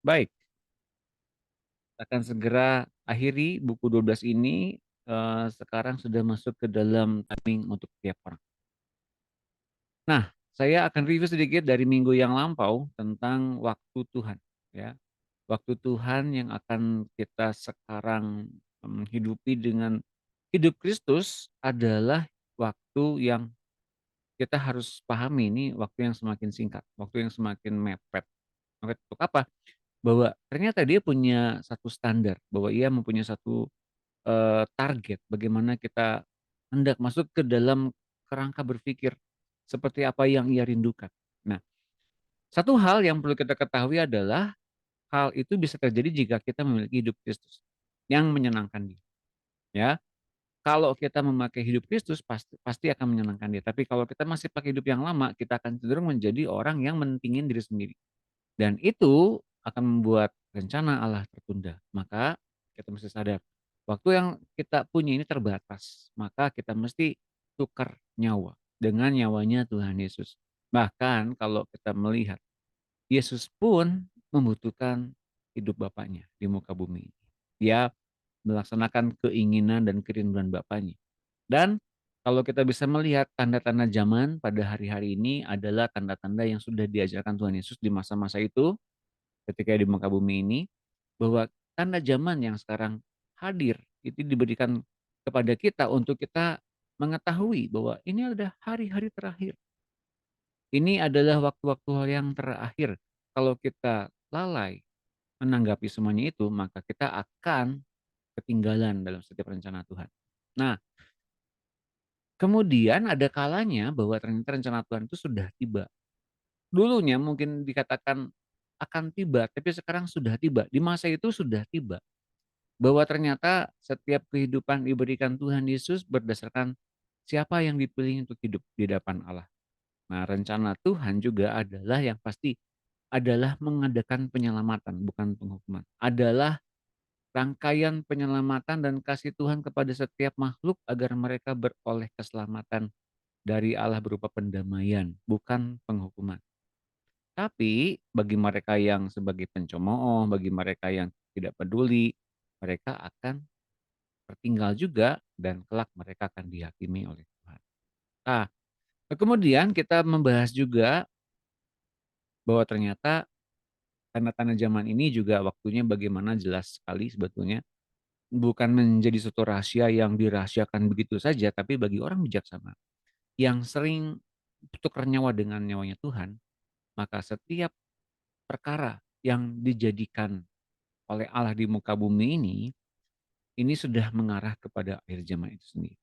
Baik, akan segera akhiri buku 12 ini, sekarang sudah masuk ke dalam timing untuk tiap orang. Nah, saya akan review sedikit dari minggu yang lampau tentang waktu Tuhan, ya. Waktu Tuhan yang akan kita sekarang, hidupi dengan hidup Kristus adalah waktu yang kita harus pahami ini waktu yang semakin singkat, waktu yang semakin mepet. Mepet untuk apa? Bahwa ternyata dia punya satu standar, bahwa ia mempunyai satu, target bagaimana kita hendak masuk ke dalam kerangka berpikir seperti apa yang ia rindukan. Nah, satu hal yang perlu kita ketahui adalah hal itu bisa terjadi jika kita memiliki hidup Kristus yang menyenangkan dia, ya. Kalau kita memakai hidup Kristus pasti pasti akan menyenangkan dia, tapi kalau kita masih pakai hidup yang lama, kita akan cenderung menjadi orang yang mentingin diri sendiri. Dan itu akan membuat rencana Allah tertunda. Maka kita mesti sadar, waktu yang kita punya ini terbatas, maka kita mesti tukar nyawa dengan nyawanya Tuhan Yesus. Bahkan kalau kita melihat, Yesus pun membutuhkan hidup Bapaknya di muka bumi ini. Dia melaksanakan keinginan dan kerinduan Bapaknya. Dan kalau kita bisa melihat tanda-tanda zaman pada hari-hari ini adalah tanda-tanda yang sudah diajarkan Tuhan Yesus di masa-masa itu, ketika di muka bumi ini, bahwa tanda zaman yang sekarang hadir itu diberikan kepada kita untuk kita mengetahui bahwa ini adalah hari-hari terakhir. Ini adalah waktu-waktu yang terakhir. Kalau kita lalai menanggapi semuanya itu, maka kita akan ketinggalan dalam setiap rencana Tuhan. Nah, kemudian ada kalanya bahwa ternyata rencana Tuhan itu sudah tiba. Dulunya mungkin dikatakan akan tiba, tapi sekarang sudah tiba. Di masa itu sudah tiba. Bahwa ternyata setiap kehidupan diberikan Tuhan Yesus berdasarkan siapa yang dipilih untuk hidup di hadapan Allah. Nah, rencana Tuhan juga adalah yang pasti adalah mengadakan penyelamatan, bukan penghukuman. Adalah rangkaian penyelamatan dan kasih Tuhan kepada setiap makhluk agar mereka beroleh keselamatan dari Allah berupa pendamaian, bukan penghukuman. Tapi bagi mereka yang sebagai pencemooh, bagi mereka yang tidak peduli, mereka akan tertinggal juga dan kelak mereka akan dihakimi oleh Tuhan. Nah, kemudian kita membahas juga bahwa ternyata tanda-tanda zaman ini juga waktunya bagaimana jelas sekali sebetulnya. Bukan menjadi suatu rahasia yang dirahasiakan begitu saja, tapi bagi orang bijaksana yang sering tukar nyawa dengan nyawanya Tuhan, maka setiap perkara yang dijadikan oleh Allah di muka bumi ini sudah mengarah kepada akhir zaman itu sendiri.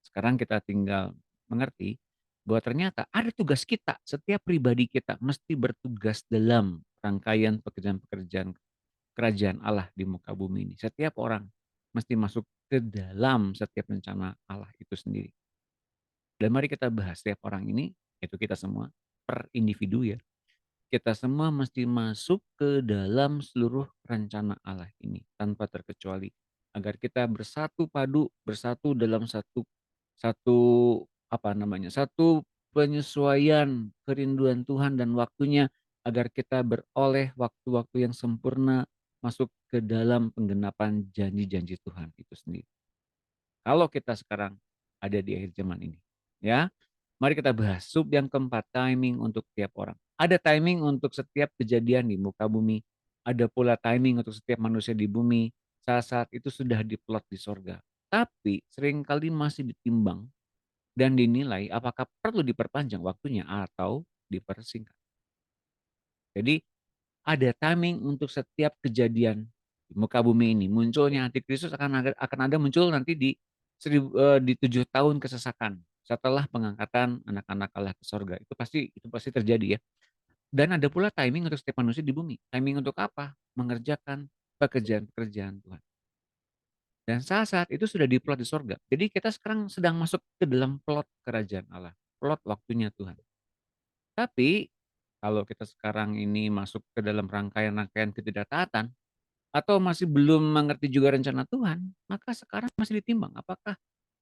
Sekarang kita tinggal mengerti bahwa ternyata ada tugas kita, setiap pribadi kita mesti bertugas dalam rangkaian pekerjaan-pekerjaan kerajaan Allah di muka bumi ini. Setiap orang mesti masuk ke dalam setiap rencana Allah itu sendiri. Dan mari kita bahas setiap orang ini, itu kita semua, per individu ya, kita semua mesti masuk ke dalam seluruh rencana Allah ini tanpa terkecuali. Agar kita bersatu padu, bersatu dalam satu satu apa namanya, satu penyesuaian kerinduan Tuhan dan waktunya agar kita beroleh waktu-waktu yang sempurna masuk ke dalam penggenapan janji-janji Tuhan itu sendiri. Kalau kita sekarang ada di akhir zaman ini, ya. Mari kita bahas sub yang keempat, timing untuk tiap orang. Ada timing untuk setiap kejadian di muka bumi, ada pula timing untuk setiap manusia di bumi, saat-saat itu sudah diplot di sorga. Tapi seringkali masih ditimbang dan dinilai apakah perlu diperpanjang waktunya atau dipersingkat. Jadi ada timing untuk setiap kejadian di muka bumi ini. Munculnya antikristus akan ada muncul nanti di 7 tahun kesesakan setelah pengangkatan anak-anak Allah ke sorga. Itu pasti terjadi ya. Dan ada pula timing untuk setiap manusia di bumi. Timing untuk apa? Mengerjakan pekerjaan-pekerjaan Tuhan. Dan saat-saat itu sudah diplot di sorga. Jadi kita sekarang sedang masuk ke dalam plot kerajaan Allah. Plot waktunya Tuhan. Tapi kalau kita sekarang ini masuk ke dalam rangkaian-rangkaian ketidaktaatan atau masih belum mengerti juga rencana Tuhan, maka sekarang masih ditimbang apakah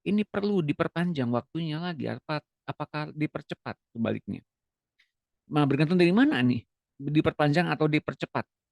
ini perlu diperpanjang waktunya lagi, apakah dipercepat sebaliknya. Bergantung dari mana nih, diperpanjang atau dipercepat.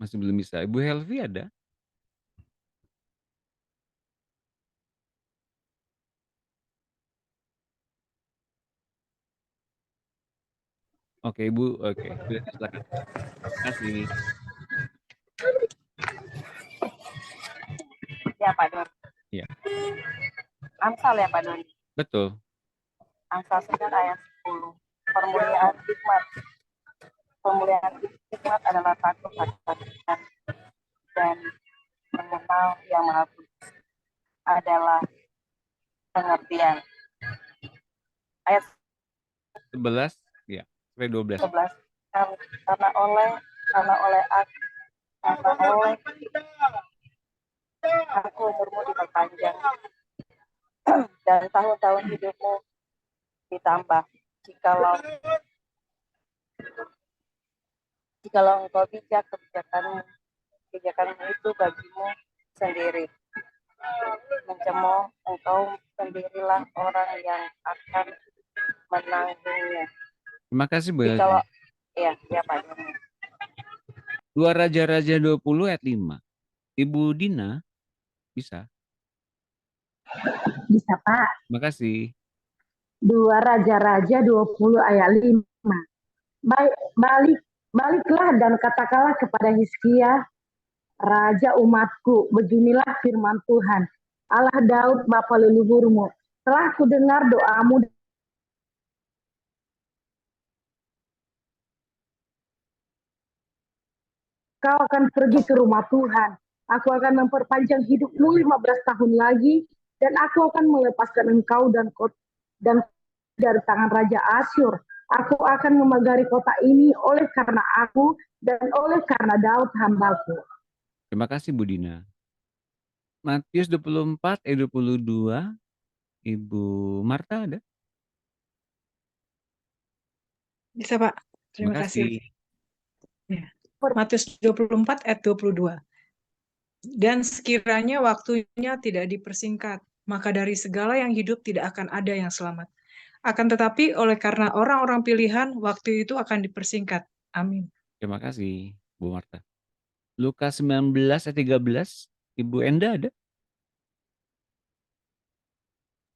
Masih belum bisa. Ibu Helvi ada? Oke, Ibu. Oke, sudah silakan. Terima kasih. Ya Pak Doni. Iya, Amsal ya Pak Doni. betul. Amsal 9 ayat 10. Permuliaan hikmat. Pemulihan hikmat adalah takut akan Tuhan dan mengenal yang maha kudus adalah pengertian. Ayat 11, ya, sampai 12. 11. Karena oleh aku umurmu diperpanjang dan tahun-tahun hidupmu ditambah. Jikalau engkau bijak, kebijakanmu itu bagimu sendiri. Mencemooh engkau sendirilah orang yang akan menanggungnya. Terima kasih, Bu Helvi. Jikalau ya Pak Doni. 2 Raja-Raja 20 ayat 5. Ibu Dina, bisa? Bisa Pak. Terima kasih. 2 Raja-Raja 20 ayat 5. Baliklah dan katakanlah kepada Hizkia, Raja umatku, beginilah firman Tuhan, Allah Daud bapa leluhurmu, telah kudengar doamu. Kau akan pergi ke rumah Tuhan. Aku akan memperpanjang hidupmu 15 tahun lagi, dan aku akan melepaskan engkau dan dari tangan Raja Asyur. Aku akan memagari kota ini oleh karena aku dan oleh karena Daud hambaku. Terima kasih, Bu Dina. Matius 24 ayat 22. Ibu Marta ada? Bisa Pak, terima kasih. Ya. Matius 24 ayat 22. Dan sekiranya waktunya tidak dipersingkat, maka dari segala yang hidup tidak akan ada yang selamat. Akan tetapi oleh karena orang-orang pilihan, waktu itu akan dipersingkat. Amin. Terima kasih, Bu Marta. Lukas 19 ayat 13. Ibu Enda ada?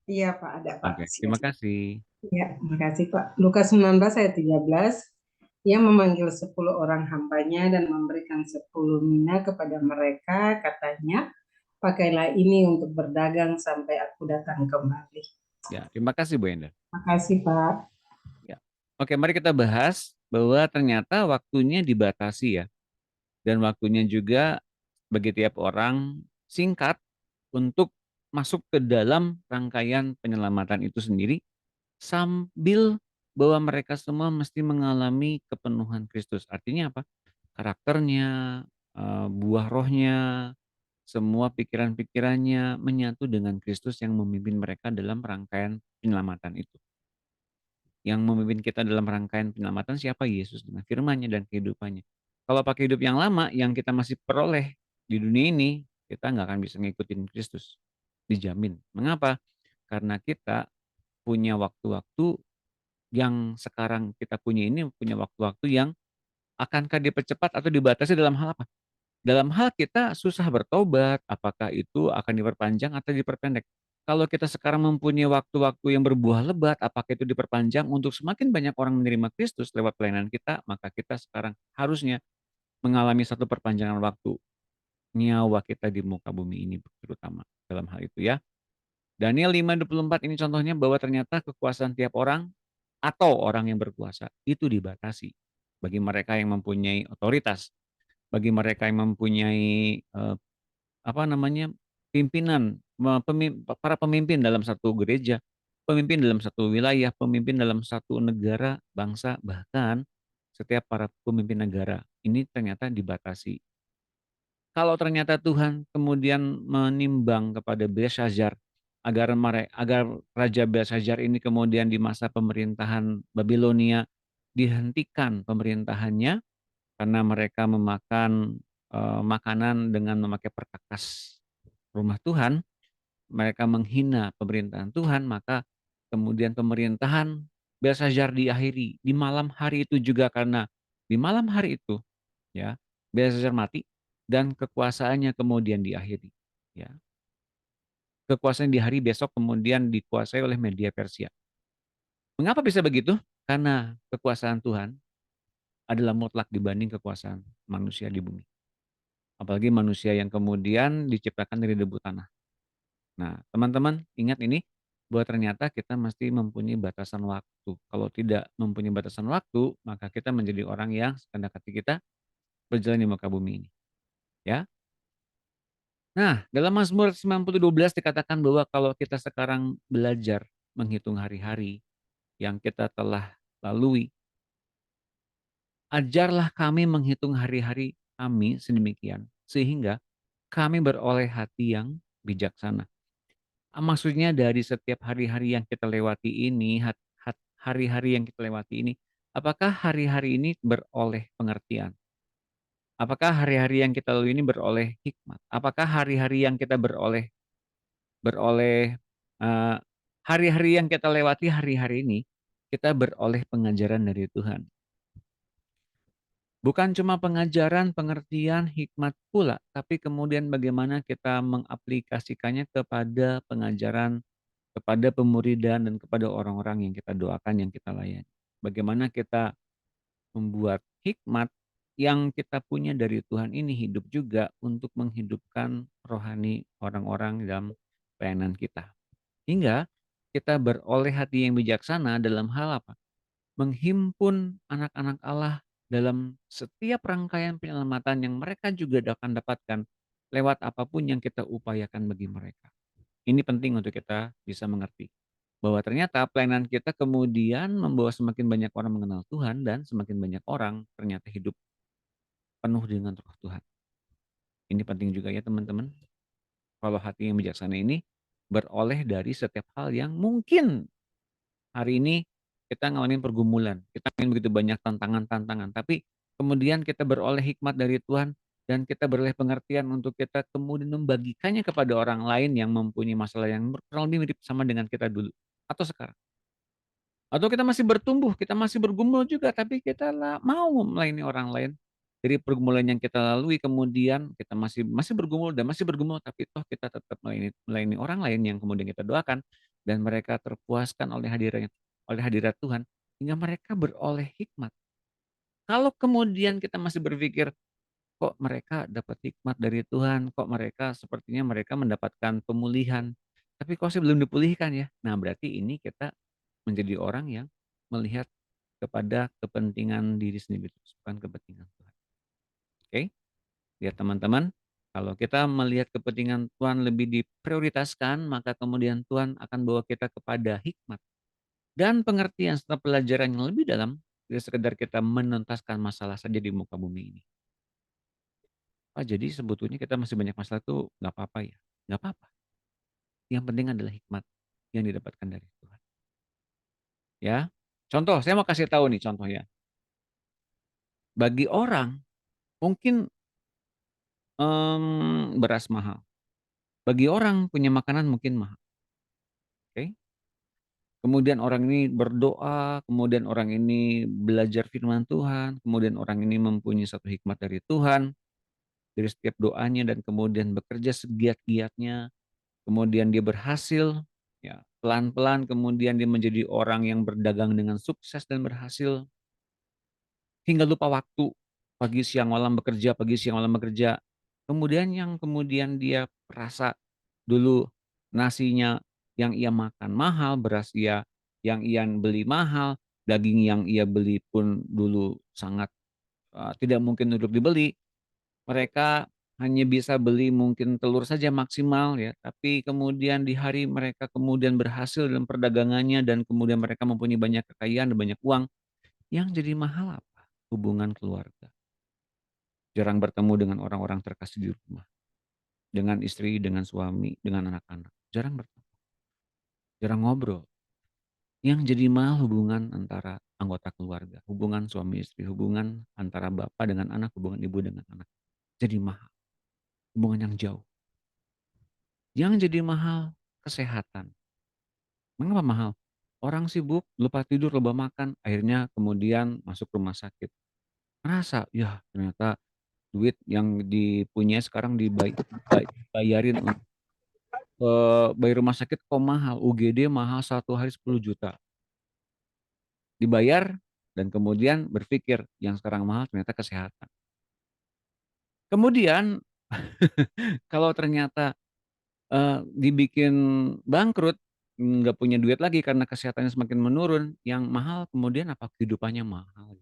Iya Pak, ada Pak. Oke, terima kasih. Ya, terima kasih Pak. Lukas 19 ayat 13, ia memanggil 10 orang hambanya dan memberikan 10 mina kepada mereka, katanya, pakailah ini untuk berdagang sampai aku datang kembali. Ya, terima kasih Bu Enda. Terima kasih Pak. Ya. Oke, mari kita bahas bahwa ternyata waktunya dibatasi ya. Dan waktunya juga bagi tiap orang singkat untuk masuk ke dalam rangkaian penyelamatan itu sendiri, sambil bahwa mereka semua mesti mengalami kepenuhan Kristus. Artinya apa? Karakternya, buah rohnya, semua pikiran-pikirannya menyatu dengan Kristus yang memimpin mereka dalam rangkaian penyelamatan itu. Yang memimpin kita dalam rangkaian penyelamatan siapa? Yesus dengan firman-Nya dan kehidupannya. Kalau pakai hidup yang lama, yang kita masih peroleh di dunia ini, kita nggak akan bisa ngikutin Kristus. Dijamin. Mengapa? Karena kita punya waktu-waktu yang sekarang kita punya ini, punya waktu-waktu yang akankah dipercepat atau dibatasi dalam hal apa? Dalam hal kita susah bertobat, apakah itu akan diperpanjang atau diperpendek? Kalau kita sekarang mempunyai waktu-waktu yang berbuah lebat, apakah itu diperpanjang untuk semakin banyak orang menerima Kristus lewat pelayanan kita, maka kita sekarang harusnya mengalami satu perpanjangan waktu nyawa kita di muka bumi ini terutama dalam hal itu ya. Daniel 5:24 ini contohnya bahwa ternyata kekuasaan tiap orang atau orang yang berkuasa itu dibatasi bagi mereka yang mempunyai otoritas, bagi mereka yang mempunyai pimpinan, para pemimpin dalam satu gereja, pemimpin dalam satu wilayah, pemimpin dalam satu negara, bangsa, bahkan setiap para pemimpin negara ini ternyata dibatasi. Kalau ternyata Tuhan kemudian menimbang kepada Belshazzar agar Raja Belshazzar ini kemudian di masa pemerintahan Babilonia dihentikan pemerintahannya karena mereka memakan makanan dengan memakai perkakas rumah Tuhan, mereka menghina pemerintahan Tuhan, maka kemudian pemerintahan Belshazzar diakhiri di malam hari itu juga karena di malam hari itu ya Belshazzar mati dan kekuasaannya kemudian diakhiri. Ya. Kekuasaan di hari besok kemudian dikuasai oleh Media Persia. Mengapa bisa begitu? Karena kekuasaan Tuhan adalah mutlak dibanding kekuasaan manusia di bumi. Apalagi manusia yang kemudian diciptakan dari debu tanah. Nah, teman-teman ingat ini, bahwa ternyata kita mesti mempunyai batasan waktu. Kalau tidak mempunyai batasan waktu, maka kita menjadi orang yang sekehendak hati kita berjalan di muka bumi ini. Ya. Nah, dalam Mazmur 90:12 dikatakan bahwa kalau kita sekarang belajar menghitung hari-hari yang kita telah lalui, ajarlah kami menghitung hari-hari kami sedemikian, sehingga kami beroleh hati yang bijaksana. Maksudnya dari setiap hari-hari yang kita lewati ini, hari-hari yang kita lewati ini, apakah hari-hari ini beroleh pengertian? Apakah hari-hari yang kita lalui ini beroleh hikmat? Apakah hari-hari yang kita beroleh beroleh eh, hari-hari yang kita lewati hari-hari ini kita beroleh pengajaran dari Tuhan? Bukan cuma pengajaran, pengertian, hikmat pula, tapi kemudian bagaimana kita mengaplikasikannya kepada pengajaran, kepada pemuridan, dan kepada orang-orang yang kita doakan, yang kita layani. Bagaimana kita membuat hikmat yang kita punya dari Tuhan ini hidup juga untuk menghidupkan rohani orang-orang dalam pelayanan kita. Hingga kita beroleh hati yang bijaksana dalam hal apa? Menghimpun anak-anak Allah dalam setiap rangkaian penyelamatan yang mereka juga akan dapatkan lewat apapun yang kita upayakan bagi mereka. Ini penting untuk kita bisa mengerti bahwa ternyata pelayanan kita kemudian membawa semakin banyak orang mengenal Tuhan dan semakin banyak orang ternyata hidup penuh dengan Roh Tuhan. Ini penting juga ya teman-teman. Kalau hati yang bijaksana ini beroleh dari setiap hal yang mungkin hari ini kita ngalamin pergumulan, kita ngalamin begitu banyak tantangan-tantangan, tapi kemudian kita beroleh hikmat dari Tuhan dan kita beroleh pengertian untuk kita kemudian membagikannya kepada orang lain yang mempunyai masalah yang kurang lebih mirip sama dengan kita dulu atau sekarang. Atau kita masih bertumbuh, kita masih bergumul juga, tapi kita mau melayani orang lain. Dari pergumulan yang kita lalui kemudian kita masih bergumul dan masih bergumul, tapi toh kita tetap melayani orang lain yang kemudian kita doakan dan mereka terpuaskan oleh hadirat Tuhan hingga mereka beroleh hikmat. Kalau kemudian kita masih berpikir, kok mereka dapat hikmat dari Tuhan, kok mereka sepertinya mereka mendapatkan pemulihan, tapi kok saya belum dipulihkan ya. Nah, berarti ini kita menjadi orang yang melihat kepada kepentingan diri sendiri, bukan kepentingan Tuhan. Oke? Lihat teman-teman, kalau kita melihat kepentingan Tuhan lebih diprioritaskan, maka kemudian Tuhan akan bawa kita kepada hikmat dan pengertian serta pelajaran yang lebih dalam, tidak sekedar kita menuntaskan masalah saja di muka bumi ini. Jadi sebetulnya kita masih banyak masalah tuh nggak apa-apa ya, nggak apa-apa. Yang penting adalah hikmat yang didapatkan dari Tuhan. Ya, contoh, saya mau kasih tahu nih contoh ya. Bagi orang mungkin beras mahal. Bagi orang punya makanan mungkin mahal. Oke. Kemudian orang ini berdoa, kemudian orang ini belajar firman Tuhan, kemudian orang ini mempunyai satu hikmat dari Tuhan, dari setiap doanya dan kemudian bekerja segiat-giatnya, kemudian dia berhasil, ya pelan-pelan kemudian dia menjadi orang yang berdagang dengan sukses dan berhasil, hingga lupa waktu, pagi siang malam bekerja, pagi siang malam bekerja. Kemudian dia rasa dulu nasinya yang ia makan mahal, beras yang ia beli mahal, daging yang ia beli pun dulu sangat tidak mungkin untuk dibeli. Mereka hanya bisa beli mungkin telur saja maksimal ya, tapi kemudian di hari mereka kemudian berhasil dalam perdagangannya dan kemudian mereka mempunyai banyak kekayaan dan banyak uang, yang jadi mahal apa? Hubungan keluarga. Jarang bertemu dengan orang-orang terkasih di rumah. Dengan istri, dengan suami, dengan anak-anak. Jarang bertemu. Jarang ngobrol. Yang jadi mahal hubungan antara anggota keluarga. Hubungan suami istri. Hubungan antara bapak dengan anak. Hubungan ibu dengan anak. Jadi mahal. Hubungan yang jauh. Yang jadi mahal kesehatan. Mengapa mahal? Orang sibuk, lupa tidur, lupa makan. Akhirnya kemudian masuk rumah sakit. Merasa, ya ternyata duit yang dipunya sekarang dibayarin untuk bayar rumah sakit kok mahal, UGD mahal 1 hari 10 juta. Dibayar dan kemudian berpikir yang sekarang mahal ternyata kesehatan. Kemudian kalau ternyata dibikin bangkrut, nggak punya duit lagi karena kesehatannya semakin menurun, yang mahal kemudian apa? Kehidupannya mahal.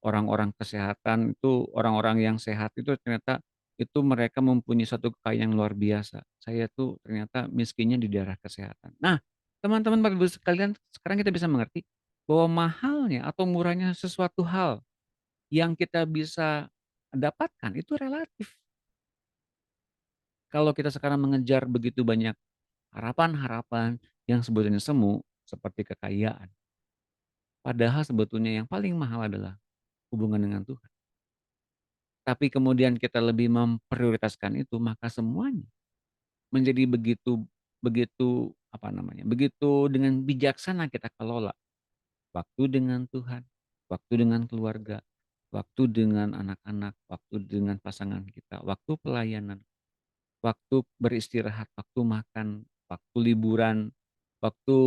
Orang-orang kesehatan itu, orang-orang yang sehat itu ternyata itu mereka mempunyai satu kekayaan yang luar biasa. Saya tuh ternyata miskinnya di daerah kesehatan. Nah, teman-teman Bapak Ibu sekalian, sekarang kita bisa mengerti bahwa mahalnya atau murahnya sesuatu hal yang kita bisa dapatkan itu relatif. Kalau kita sekarang mengejar begitu banyak harapan-harapan yang sebetulnya semu seperti kekayaan, padahal sebetulnya yang paling mahal adalah hubungan dengan Tuhan. Tapi kemudian kita lebih memprioritaskan itu, maka semuanya menjadi begitu begitu, apa namanya, begitu dengan bijaksana kita kelola. Waktu dengan Tuhan, waktu dengan keluarga, waktu dengan anak-anak, waktu dengan pasangan kita, waktu pelayanan, waktu beristirahat, waktu makan, waktu liburan, waktu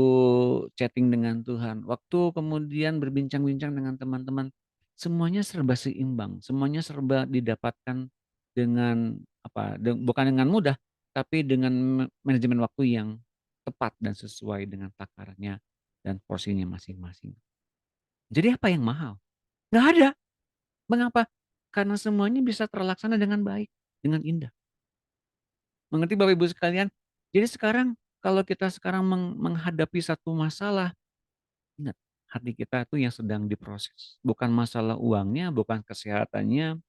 chatting dengan Tuhan, waktu kemudian berbincang-bincang dengan teman-teman, semuanya serba seimbang, semuanya serba didapatkan dengan apa, bukan dengan mudah, tapi dengan manajemen waktu yang tepat dan sesuai dengan takarannya dan porsinya masing-masing. Jadi apa yang mahal? Nggak ada. Mengapa? Karena semuanya bisa terlaksana dengan baik, dengan indah. Mengerti Bapak Ibu sekalian? Jadi sekarang kalau kita sekarang menghadapi satu masalah, ingat hati kita tuh yang sedang diproses. Bukan masalah uangnya, bukan kesehatannya,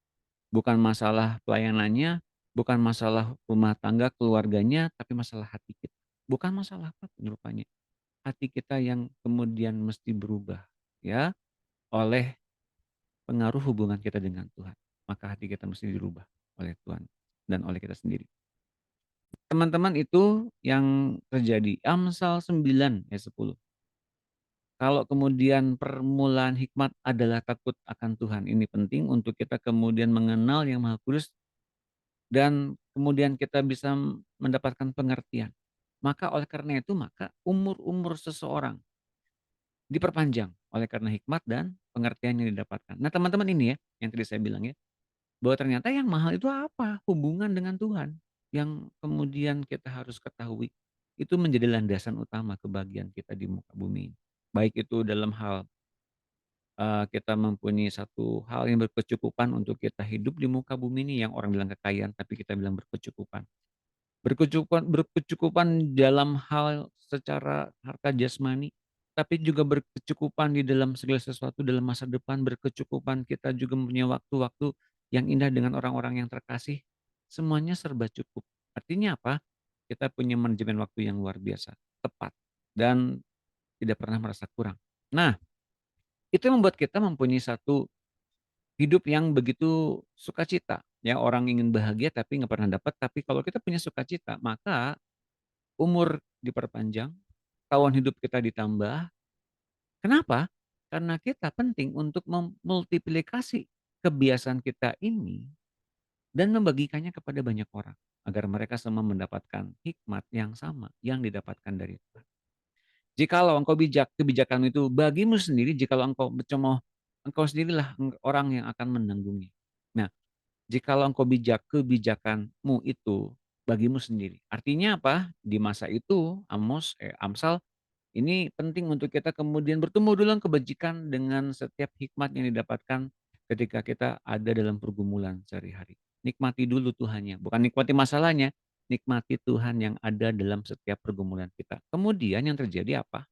bukan masalah pelayanannya, bukan masalah rumah tangga keluarganya, tapi masalah hati kita. Bukan masalah apa pun rupanya. Hati kita yang kemudian mesti berubah ya oleh pengaruh hubungan kita dengan Tuhan. Maka hati kita mesti dirubah oleh Tuhan dan oleh kita sendiri. Teman-teman itu yang terjadi. Amsal 9 ayat 10. Kalau kemudian permulaan hikmat adalah takut akan Tuhan. Ini penting untuk kita kemudian mengenal Yang Maha Kudus dan kemudian kita bisa mendapatkan pengertian. Maka oleh karena itu maka umur-umur seseorang diperpanjang oleh karena hikmat dan pengertian yang didapatkan. Nah, teman-teman ini ya yang tadi saya bilang ya, bahwa ternyata yang mahal itu apa? Hubungan dengan Tuhan. Yang kemudian kita harus ketahui, itu menjadi landasan utama kebahagiaan kita di muka bumi ini. Baik itu dalam hal, kita mempunyai satu hal yang berkecukupan untuk kita hidup di muka bumi ini, yang orang bilang kekayaan, tapi kita bilang berkecukupan. Berkecukupan dalam hal secara harta jasmani, tapi juga berkecukupan di dalam segala sesuatu dalam masa depan, berkecukupan kita juga mempunyai waktu-waktu yang indah dengan orang-orang yang terkasih, semuanya serba cukup. Artinya apa? Kita punya manajemen waktu yang luar biasa, tepat, dan tidak pernah merasa kurang. Nah, itu yang membuat kita mempunyai satu hidup yang begitu sukacita. Ya, orang ingin bahagia tapi nggak pernah dapat, tapi kalau kita punya sukacita, maka umur diperpanjang, tahun hidup kita ditambah. Kenapa? Karena kita penting untuk memultiplikasi kebiasaan kita ini dan membagikannya kepada banyak orang agar mereka semua mendapatkan hikmat yang sama yang didapatkan dari Tuhan. Jikalau engkau bijak, kebijakan itu bagimu sendiri, jikalau engkau bercemooh, engkau sendirilah orang yang akan menanggungi. Nah, jikalau engkau bijak, kebijakanmu itu bagimu sendiri. Artinya apa? Di masa itu, Amsal ini penting untuk kita kemudian bertemu dulu kebajikan dengan setiap hikmat yang didapatkan ketika kita ada dalam pergumulan sehari-hari. Nikmati dulu Tuhannya, bukan nikmati masalahnya, nikmati Tuhan yang ada dalam setiap pergumulan kita. Kemudian yang terjadi apa?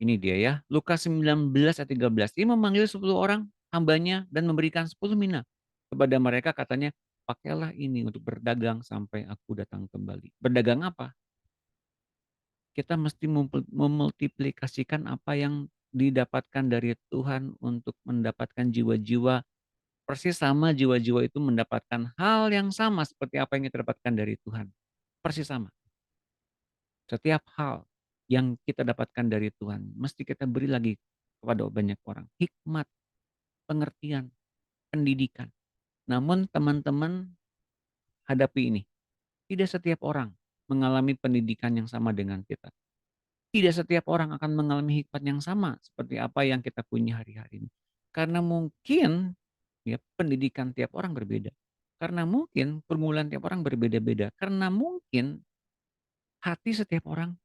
Ini dia ya, Lukas 19 ayat 13. Ia memanggil 10 orang hambanya dan memberikan 10 mina. Kepada mereka katanya, pakailah ini untuk berdagang sampai aku datang kembali. Berdagang apa? Kita mesti memultiplikasikan apa yang didapatkan dari Tuhan untuk mendapatkan jiwa-jiwa, persis sama jiwa-jiwa itu mendapatkan hal yang sama seperti apa yang kita dapatkan dari Tuhan. Persis sama. Setiap hal yang kita dapatkan dari Tuhan, mesti kita beri lagi kepada banyak orang. Hikmat, pengertian, pendidikan. Namun teman-teman hadapi ini. Tidak setiap orang mengalami pendidikan yang sama dengan kita. Tidak setiap orang akan mengalami hikmat yang sama seperti apa yang kita punya hari-hari ini. Karena mungkin ya pendidikan tiap orang berbeda. Karena mungkin pergumulan tiap orang berbeda-beda. Karena mungkin hati setiap orang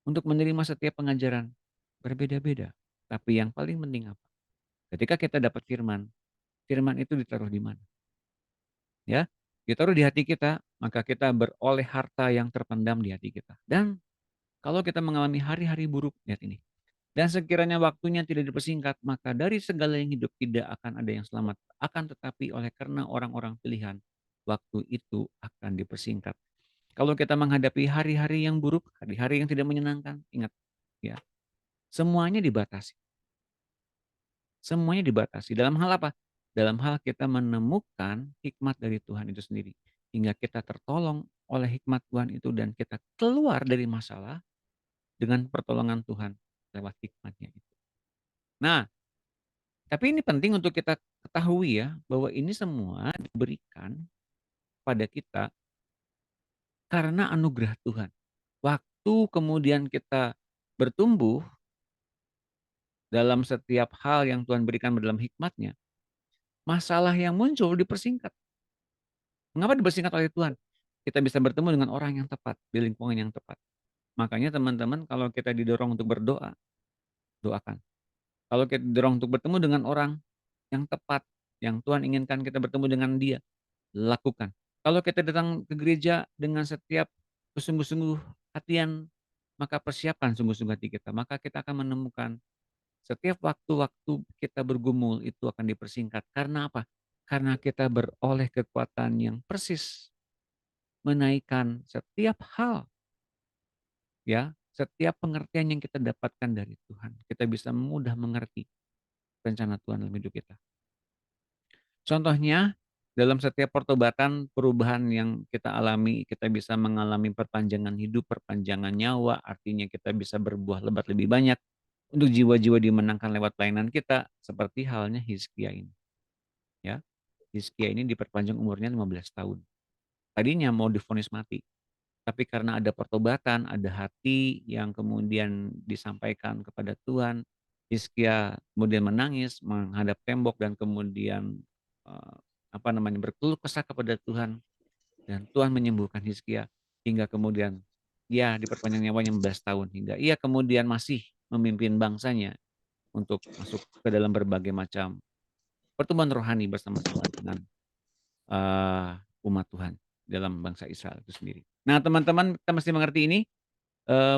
untuk menerima setiap pengajaran berbeda-beda. Tapi yang paling penting apa? Ketika kita dapat firman, firman itu ditaruh di mana? Ya, ditaruh di hati kita, maka kita beroleh harta yang terpendam di hati kita. Dan kalau kita mengalami hari-hari buruk, lihat ini. Dan sekiranya waktunya tidak dipersingkat, maka dari segala yang hidup tidak akan ada yang selamat. Akan tetapi oleh karena orang-orang pilihan, waktu itu akan dipersingkat. Kalau kita menghadapi hari-hari yang buruk, hari-hari yang tidak menyenangkan, ingat ya, semuanya dibatasi. Semuanya dibatasi. Dalam hal apa? Dalam hal kita menemukan hikmat dari Tuhan itu sendiri. Hingga kita tertolong oleh hikmat Tuhan itu dan kita keluar dari masalah dengan pertolongan Tuhan lewat hikmatnya itu. Nah, tapi ini penting untuk kita ketahui ya, bahwa ini semua diberikan pada kita karena anugerah Tuhan. Waktu kemudian kita bertumbuh dalam setiap hal yang Tuhan berikan dalam hikmatnya, masalah yang muncul dipersingkat. Mengapa dipersingkat oleh Tuhan? Kita bisa bertemu dengan orang yang tepat, di lingkungan yang tepat. Makanya teman-teman kalau kita didorong untuk berdoa, doakan. Kalau kita didorong untuk bertemu dengan orang yang tepat, yang Tuhan inginkan kita bertemu dengan dia, lakukan. Kalau kita datang ke gereja dengan setiap sungguh-sungguh hatian, maka persiapkan sungguh-sungguh hati kita. Maka kita akan menemukan setiap waktu-waktu kita bergumul itu akan dipersingkat. Karena apa? Karena kita beroleh kekuatan yang persis menaikkan setiap hal, ya, setiap pengertian yang kita dapatkan dari Tuhan. Kita bisa mudah mengerti rencana Tuhan dalam hidup kita. Contohnya, dalam setiap pertobatan, perubahan yang kita alami, kita bisa mengalami perpanjangan hidup, perpanjangan nyawa, artinya kita bisa berbuah lebat lebih banyak untuk jiwa-jiwa dimenangkan lewat pelayanan kita, seperti halnya Hizkia ini. Ya, Hizkia ini diperpanjang umurnya 15 tahun. Tadinya mau divonis mati, tapi karena ada pertobatan, ada hati yang kemudian disampaikan kepada Tuhan, Hizkia kemudian menangis menghadap tembok dan kemudian berkeluh kesah kepada Tuhan, dan Tuhan menyembuhkan Hizkia hingga kemudian ia diperpanjang nyawanya 15 tahun hingga ia kemudian masih memimpin bangsanya untuk masuk ke dalam berbagai macam pertumbuhan rohani bersama-sama dengan umat Tuhan dalam bangsa Israel itu sendiri. Nah, teman-teman, kita mesti mengerti ini,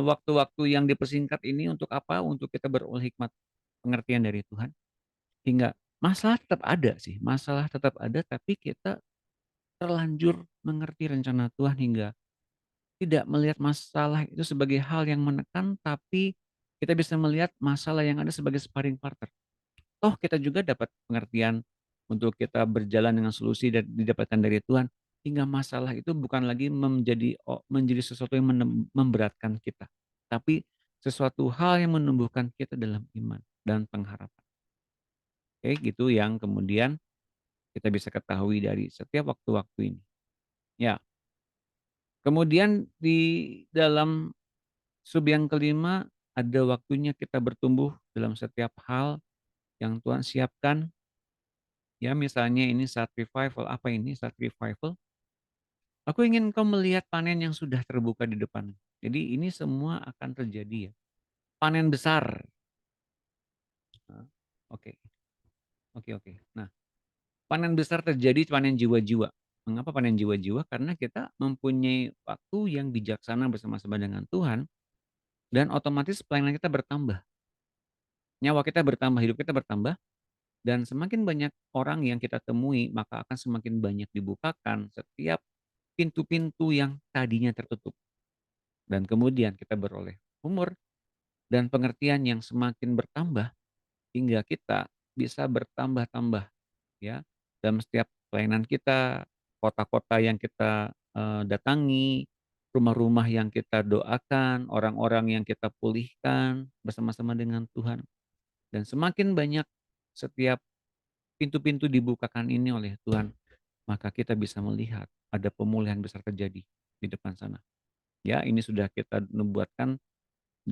waktu-waktu yang dipersingkat ini untuk apa? Untuk kita beroleh hikmat pengertian dari Tuhan. Hingga masalah tetap ada sih, masalah tetap ada, tapi kita terlanjur mengerti rencana Tuhan hingga tidak melihat masalah itu sebagai hal yang menekan, tapi kita bisa melihat masalah yang ada sebagai sparring partner. Toh kita juga dapat pengertian untuk kita berjalan dengan solusi dan didapatkan dari Tuhan, hingga masalah itu bukan lagi menjadi sesuatu yang memberatkan kita, tapi sesuatu hal yang menumbuhkan kita dalam iman dan pengharapan. Oke, gitu yang kemudian kita bisa ketahui dari setiap waktu-waktu ini. Ya. Kemudian di dalam sub yang kelima, ada waktunya kita bertumbuh dalam setiap hal yang Tuhan siapkan. Ya, misalnya ini saat revival. Apa ini saat revival? Aku ingin kau melihat panen yang sudah terbuka di depan. Jadi ini semua akan terjadi ya. Panen besar. Oke. Nah, panen besar terjadi, panen jiwa-jiwa. Mengapa panen jiwa-jiwa? Karena kita mempunyai waktu yang bijaksana bersama-sama dengan Tuhan, dan otomatis pelayanan kita bertambah. Nyawa kita bertambah, hidup kita bertambah, dan semakin banyak orang yang kita temui, maka akan semakin banyak dibukakan setiap pintu-pintu yang tadinya tertutup. Dan kemudian kita beroleh umur dan pengertian yang semakin bertambah hingga kita bisa bertambah-tambah ya dalam setiap pelayanan kita, kota-kota yang kita datangi, rumah-rumah yang kita doakan, orang-orang yang kita pulihkan bersama-sama dengan Tuhan. Dan semakin banyak setiap pintu-pintu dibukakan ini oleh Tuhan, maka kita bisa melihat ada pemulihan besar terjadi di depan sana. Ya, ini sudah kita nubuatkan,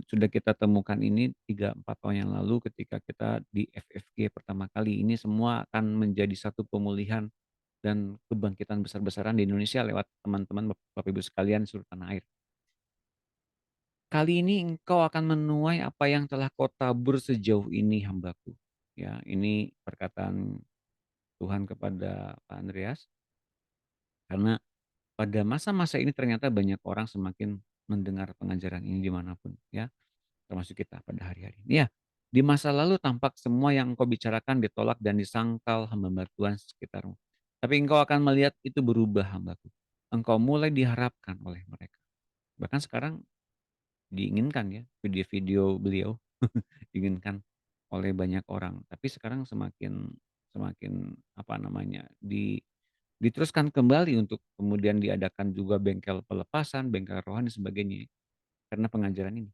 sudah kita temukan ini 3-4 tahun yang lalu ketika kita di FFG pertama kali. Ini semua akan menjadi satu pemulihan dan kebangkitan besar-besaran di Indonesia lewat teman-teman Bapak Ibu sekalian seluruh tanah air. Kali ini engkau akan menuai apa yang telah kau tabur sejauh ini, hambaku. Ya, ini perkataan Tuhan kepada Pak Andreas. Karena pada masa-masa ini ternyata banyak orang semakin mendengar pengajaran ini dimanapun, ya, termasuk kita pada hari-hari ini. Ya, di masa lalu tampak semua yang engkau bicarakan ditolak dan disangkal hamba Tuhan sekitarmu. Tapi engkau akan melihat itu berubah, hambaku. Engkau mulai diharapkan oleh mereka. Bahkan sekarang diinginkan ya, video-video beliau diinginkan oleh banyak orang. Tapi sekarang semakin semakin apa namanya, diteruskan kembali untuk kemudian diadakan juga bengkel pelepasan, bengkel rohani sebagainya karena pengajaran ini.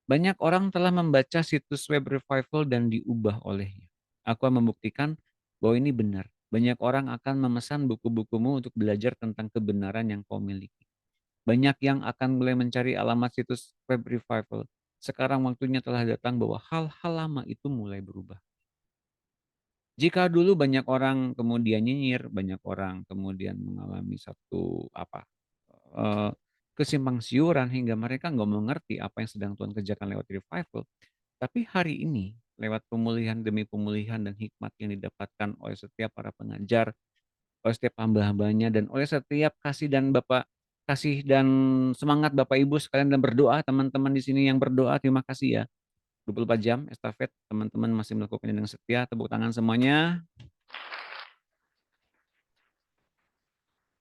Banyak orang telah membaca situs web revival dan diubah olehnya. Aku akan membuktikan bahwa ini benar. Banyak orang akan memesan buku-bukumu untuk belajar tentang kebenaran yang kau miliki. Banyak yang akan mulai mencari alamat situs web revival. Sekarang waktunya telah datang bahwa hal-hal lama itu mulai berubah. Jika dulu banyak orang kemudian nyinyir, banyak orang kemudian mengalami satu eh, kesimpang siuran hingga mereka nggak mengerti apa yang sedang Tuhan kerjakan lewat revival. Tapi hari ini lewat pemulihan demi pemulihan dan hikmat yang didapatkan oleh setiap para pengajar, oleh setiap hamba-hambanya dan oleh setiap kasih dan semangat Bapak Ibu sekalian dan berdoa, teman-teman di sini yang berdoa, terima kasih ya. 24 jam estafet, teman-teman masih melakukannya dengan setia, tepuk tangan semuanya.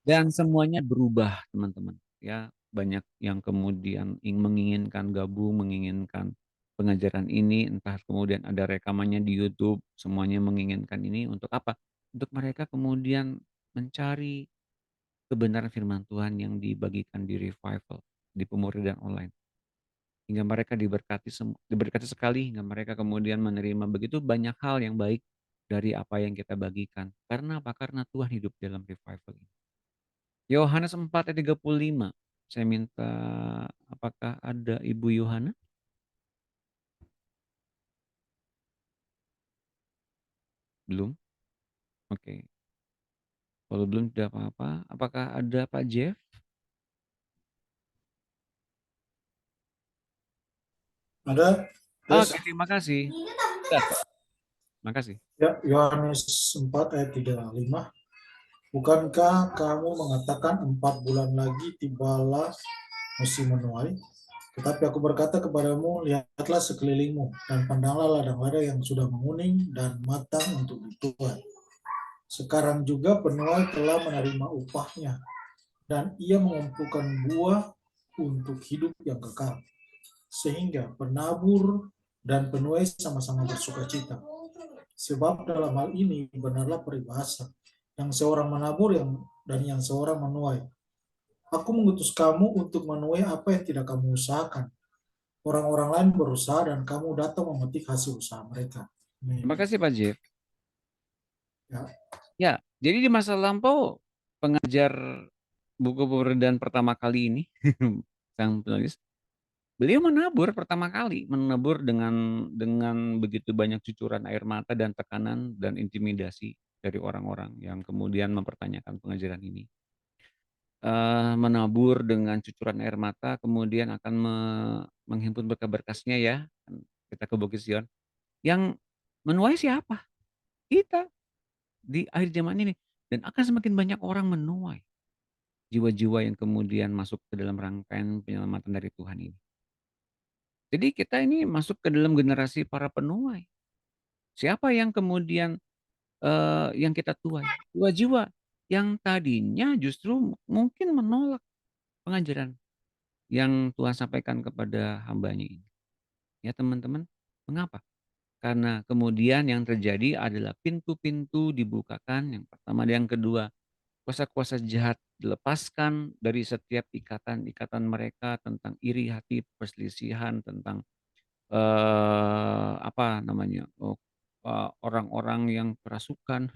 Dan semuanya berubah, teman-teman. Ya, banyak yang kemudian menginginkan gabung, menginginkan pengajaran ini, entah kemudian ada rekamannya di YouTube, semuanya menginginkan ini untuk apa? Untuk mereka kemudian mencari kebenaran firman Tuhan yang dibagikan di revival, di pemuridan online. Hingga mereka diberkati sekali, hingga mereka kemudian menerima begitu banyak hal yang baik dari apa yang kita bagikan. Karena apa? Karena Tuhan hidup dalam revival ini. Yohanes 4 ayat 35. Saya minta, apakah ada Ibu Yohana? Belum? Oke. Kalau belum tidak apa-apa. Apakah ada Pak Jeff? Ada? Oke, terima kasih. Terima kasih. Ya, Yohanes 4 ayat 35. Bukankah kamu mengatakan 4 bulan lagi tibalah musim menuai? Tetapi aku berkata kepadamu, lihatlah sekelilingmu dan pandanglah ladang-ladang yang sudah menguning dan matang untuk dituai. Sekarang juga penuai telah menerima upahnya dan ia mengumpulkan buah untuk hidup yang kekal. Sehingga penabur dan penuai sama-sama bersukacita. Sebab dalam hal ini benarlah peribahasa, yang seorang menabur dan yang seorang menuai. Aku mengutus kamu untuk menuai apa yang tidak kamu usahakan. Orang-orang lain berusaha dan kamu datang memetik hasil usaha mereka. Terima kasih Pak Jeff. Ya. Ya, jadi di masa lampau pengajar buku pemuridan pertama kali ini, sang penulis, beliau menabur pertama kali, menabur dengan begitu banyak cucuran air mata dan tekanan dan intimidasi dari orang-orang yang kemudian mempertanyakan pengajaran ini. Menabur dengan cucuran air mata, kemudian akan menghimpun berkah-berkasnya ya, kita ke Bukit Sion. Yang menuai siapa? Kita di akhir zaman ini, dan akan semakin banyak orang menuai jiwa-jiwa yang kemudian masuk ke dalam rangkaian penyelamatan dari Tuhan ini. Jadi kita ini masuk ke dalam generasi para penuai. Siapa yang kemudian yang kita tuai? Jiwa-jiwa yang tadinya justru mungkin menolak pengajaran yang Tuhan sampaikan kepada hambanya ini. Ya teman-teman, mengapa? Karena kemudian yang terjadi adalah pintu-pintu dibukakan, yang pertama dan yang kedua. Kuasa-kuasa jahat dilepaskan dari setiap ikatan-ikatan mereka tentang iri hati, perselisihan, tentang orang-orang yang kerasukan,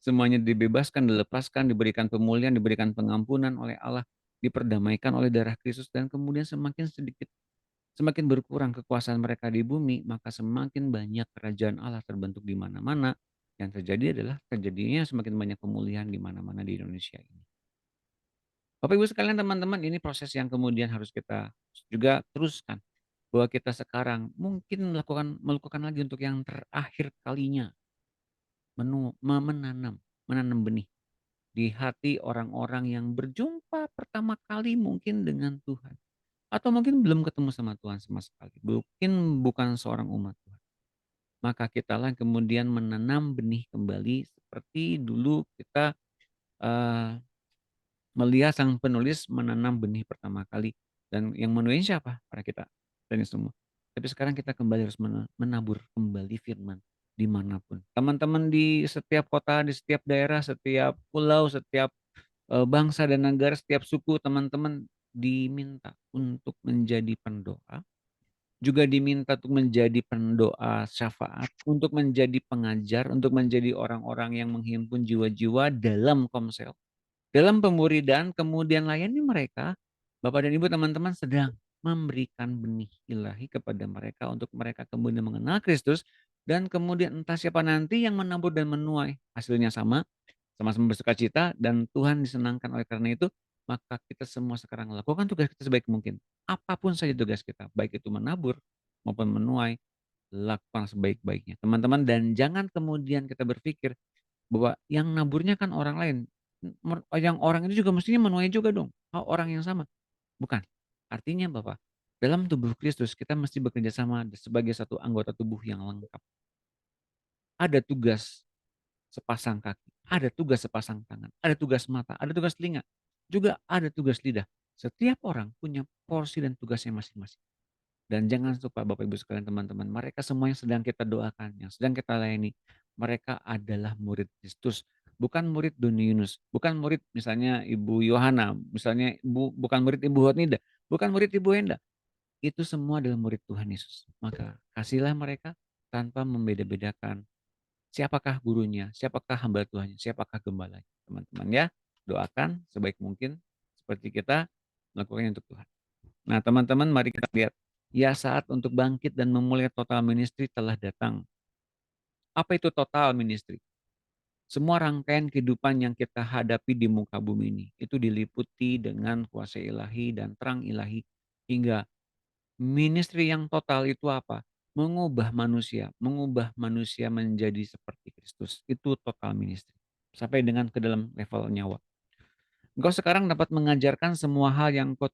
semuanya dibebaskan, dilepaskan, diberikan pemulihan, diberikan pengampunan oleh Allah, diperdamaikan oleh darah Kristus, dan kemudian semakin berkurang kekuasaan mereka di bumi, maka semakin banyak kerajaan Allah terbentuk di mana-mana. Yang terjadi adalah terjadinya semakin banyak pemulihan di mana-mana di Indonesia ini. Bapak Ibu sekalian, teman-teman, ini proses yang kemudian harus kita juga teruskan. Bahwa kita sekarang mungkin melakukan lagi untuk yang terakhir kalinya menanam benih di hati orang-orang yang berjumpa pertama kali mungkin dengan Tuhan. Atau mungkin belum ketemu sama Tuhan sama sekali. Mungkin bukan seorang umat Tuhan. Maka kitalah kemudian menanam benih kembali seperti dulu kita melihat sang penulis menanam benih pertama kali. Dan yang menulis siapa? Para kita. Dan semua. Tapi sekarang kita kembali harus menabur kembali firman dimanapun. Teman-teman di setiap kota, di setiap daerah, setiap pulau, setiap bangsa dan negara, setiap suku, teman-teman diminta untuk menjadi pendoa. Juga diminta untuk menjadi pendoa syafaat, untuk menjadi pengajar, untuk menjadi orang-orang yang menghimpun jiwa-jiwa dalam komsel. Dalam pemuridan, kemudian layani mereka, Bapak dan Ibu, teman-teman sedang memberikan benih ilahi kepada mereka untuk mereka kemudian mengenal Kristus, dan kemudian entah siapa nanti yang menabur dan menuai. Hasilnya sama-sama bersukacita, dan Tuhan disenangkan. Oleh karena itu, maka kita semua sekarang lakukan tugas kita sebaik mungkin. Apapun saja tugas kita, baik itu menabur maupun menuai, lakukan sebaik-baiknya. Teman-teman, dan jangan kemudian kita berpikir bahwa yang naburnya kan orang lain. Yang orang itu juga mestinya menuai juga dong. Orang yang sama. Bukan. Artinya Bapak, dalam tubuh Kristus kita mesti bekerja sama sebagai satu anggota tubuh yang lengkap. Ada tugas sepasang kaki, ada tugas sepasang tangan, ada tugas mata, ada tugas telinga, juga ada tugas lidah. Setiap orang punya porsi dan tugasnya masing-masing. Dan jangan lupa Bapak Ibu sekalian, teman-teman, mereka semua yang sedang kita doakan, yang sedang kita layani, mereka adalah murid Kristus. Bukan murid Doni Yunus, bukan murid misalnya Ibu Yohana, misalnya bukan murid Ibu Hotnida, bukan murid Ibu Henda. Itu semua adalah murid Tuhan Yesus. Maka kasihlah mereka tanpa membeda-bedakan siapakah gurunya, siapakah hamba Tuhannya, siapakah gembalanya. Teman-teman ya, doakan sebaik mungkin seperti kita melakukannya untuk Tuhan. Nah teman-teman, mari kita lihat. Ya, saat untuk bangkit dan memulai total ministry telah datang. Apa itu total ministry? Semua rangkaian kehidupan yang kita hadapi di muka bumi ini, itu diliputi dengan kuasa ilahi dan terang ilahi. Hingga ministry yang total itu apa? Mengubah manusia menjadi seperti Kristus. Itu total ministry. Sampai dengan ke dalam level nyawa. Engkau sekarang dapat mengajarkan semua hal yang kau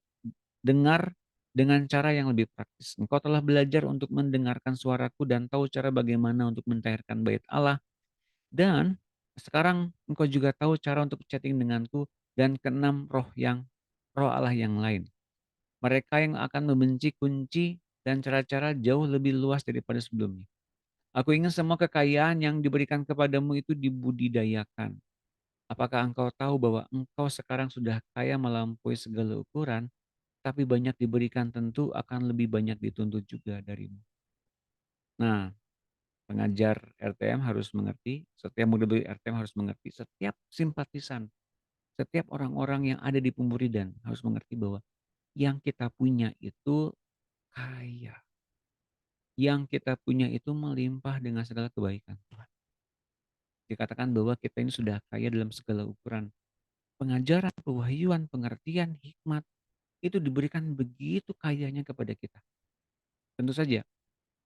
dengar dengan cara yang lebih praktis. Engkau telah belajar untuk mendengarkan suaraku dan tahu cara bagaimana untuk mentahirkan bait Allah. Dan sekarang engkau juga tahu cara untuk chatting denganku dan keenam roh Allah yang lain. Mereka yang akan membenci kunci dan cara-cara jauh lebih luas daripada sebelumnya. Aku ingin semua kekayaan yang diberikan kepadamu itu dibudidayakan. Apakah engkau tahu bahwa engkau sekarang sudah kaya melampaui segala ukuran, tapi banyak diberikan tentu akan lebih banyak dituntut juga darimu. Nah, pengajar RTM harus mengerti, setiap murid RTM harus mengerti, setiap simpatisan, setiap orang-orang yang ada di pemuridan harus mengerti bahwa yang kita punya itu kaya. Yang kita punya itu melimpah dengan segala kebaikan Tuhan. Dikatakan bahwa kita ini sudah kaya dalam segala ukuran. Pengajaran, pewahyuan, pengertian, hikmat, itu diberikan begitu kayanya kepada kita. Tentu saja,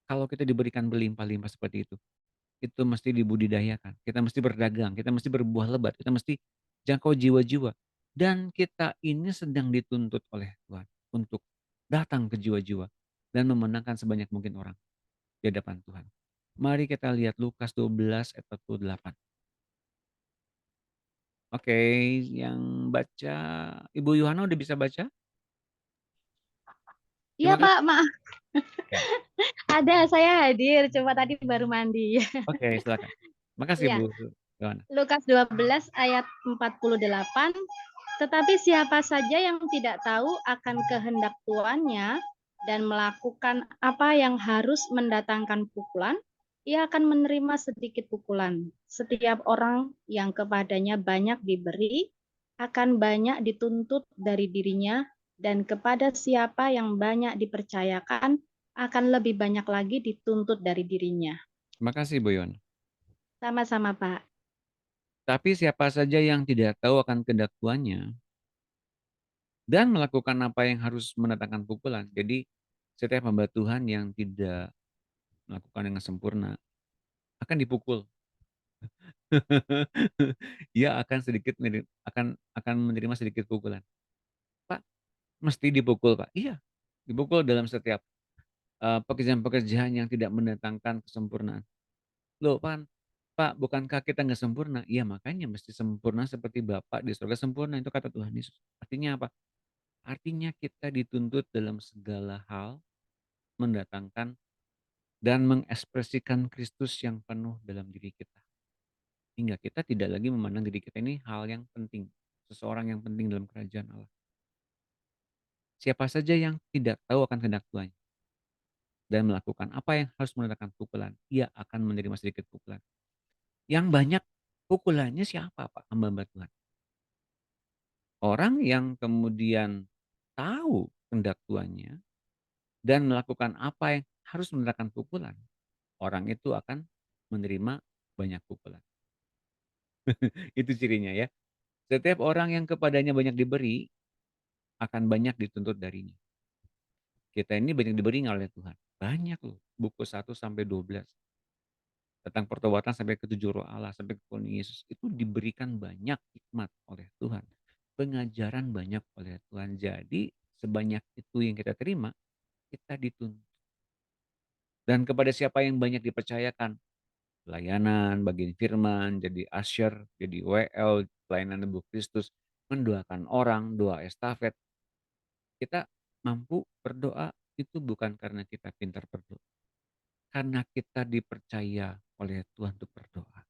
kalau kita diberikan berlimpah-limpah seperti itu mesti dibudidayakan. Kita mesti berdagang, kita mesti berbuah lebat, kita mesti jangkau jiwa-jiwa. Dan kita ini sedang dituntut oleh Tuhan untuk datang ke jiwa-jiwa dan memenangkan sebanyak mungkin orang di hadapan Tuhan. Mari kita lihat Lukas 12 ayat 48. Oke, yang baca Ibu Yohana udah bisa baca? Iya Terima kasih. Pak, maaf. Ada, saya hadir, cuma tadi baru mandi. Oke, silakan. Makasih Iya. Bu Yohana. Lukas 12 ayat 48. Tetapi siapa saja yang tidak tahu akan kehendak tuannya dan melakukan apa yang harus mendatangkan pukulan, ia akan menerima sedikit pukulan. Setiap orang yang kepadanya banyak diberi, akan banyak dituntut dari dirinya, dan kepada siapa yang banyak dipercayakan, akan lebih banyak lagi dituntut dari dirinya. Terima kasih, Bu Yon. Sama-sama, Pak. Tapi siapa saja yang tidak tahu akan kehendak Tuannya dan melakukan apa yang harus mendatangkan pukulan. Jadi setiap hamba Tuhan yang tidak melakukan dengan sempurna akan dipukul. Ia akan menerima sedikit pukulan. Pak, mesti dipukul, Pak. Iya, dipukul dalam setiap pekerjaan-pekerjaan yang tidak mendatangkan kesempurnaan. Loh, Pak, bukankah kita nggak sempurna? Iya, makanya mesti sempurna seperti Bapak di surga sempurna. Itu kata Tuhan Yesus. Artinya apa? Artinya kita dituntut dalam segala hal mendatangkan dan mengekspresikan Kristus yang penuh dalam diri kita. Hingga kita tidak lagi memandang diri kita ini hal yang penting. Seseorang yang penting dalam kerajaan Allah. Siapa saja yang tidak tahu akan kehendak Tuhan dan melakukan apa yang harus mendatangkan pukulan, ia akan menerima sedikit pukulan. Yang banyak pukulannya siapa, Pak? Hamba-hamba Tuhan. Orang yang kemudian tahu kehendak Tuannya dan melakukan apa yang harus mendatangkan pukulan, orang itu akan menerima banyak pukulan. Itu cirinya ya. Setiap orang yang kepadanya banyak diberi, akan banyak dituntut darinya. Kita ini banyak diberi oleh Tuhan. Banyak loh. Buku 1 sampai 12. Tentang pertobatan sampai ke 7 roh Allah, sampai ke Yesus. Itu diberikan banyak hikmat oleh Tuhan. Pengajaran banyak oleh Tuhan. Jadi sebanyak itu yang kita terima, kita dituntut. Dan kepada siapa yang banyak dipercayakan, pelayanan, bagian firman, jadi usher, jadi WL, pelayanan tubuh Kristus, mendoakan orang, doa estafet. Kita mampu berdoa itu bukan karena kita pintar berdoa. Karena kita dipercaya oleh Tuhan untuk berdoa.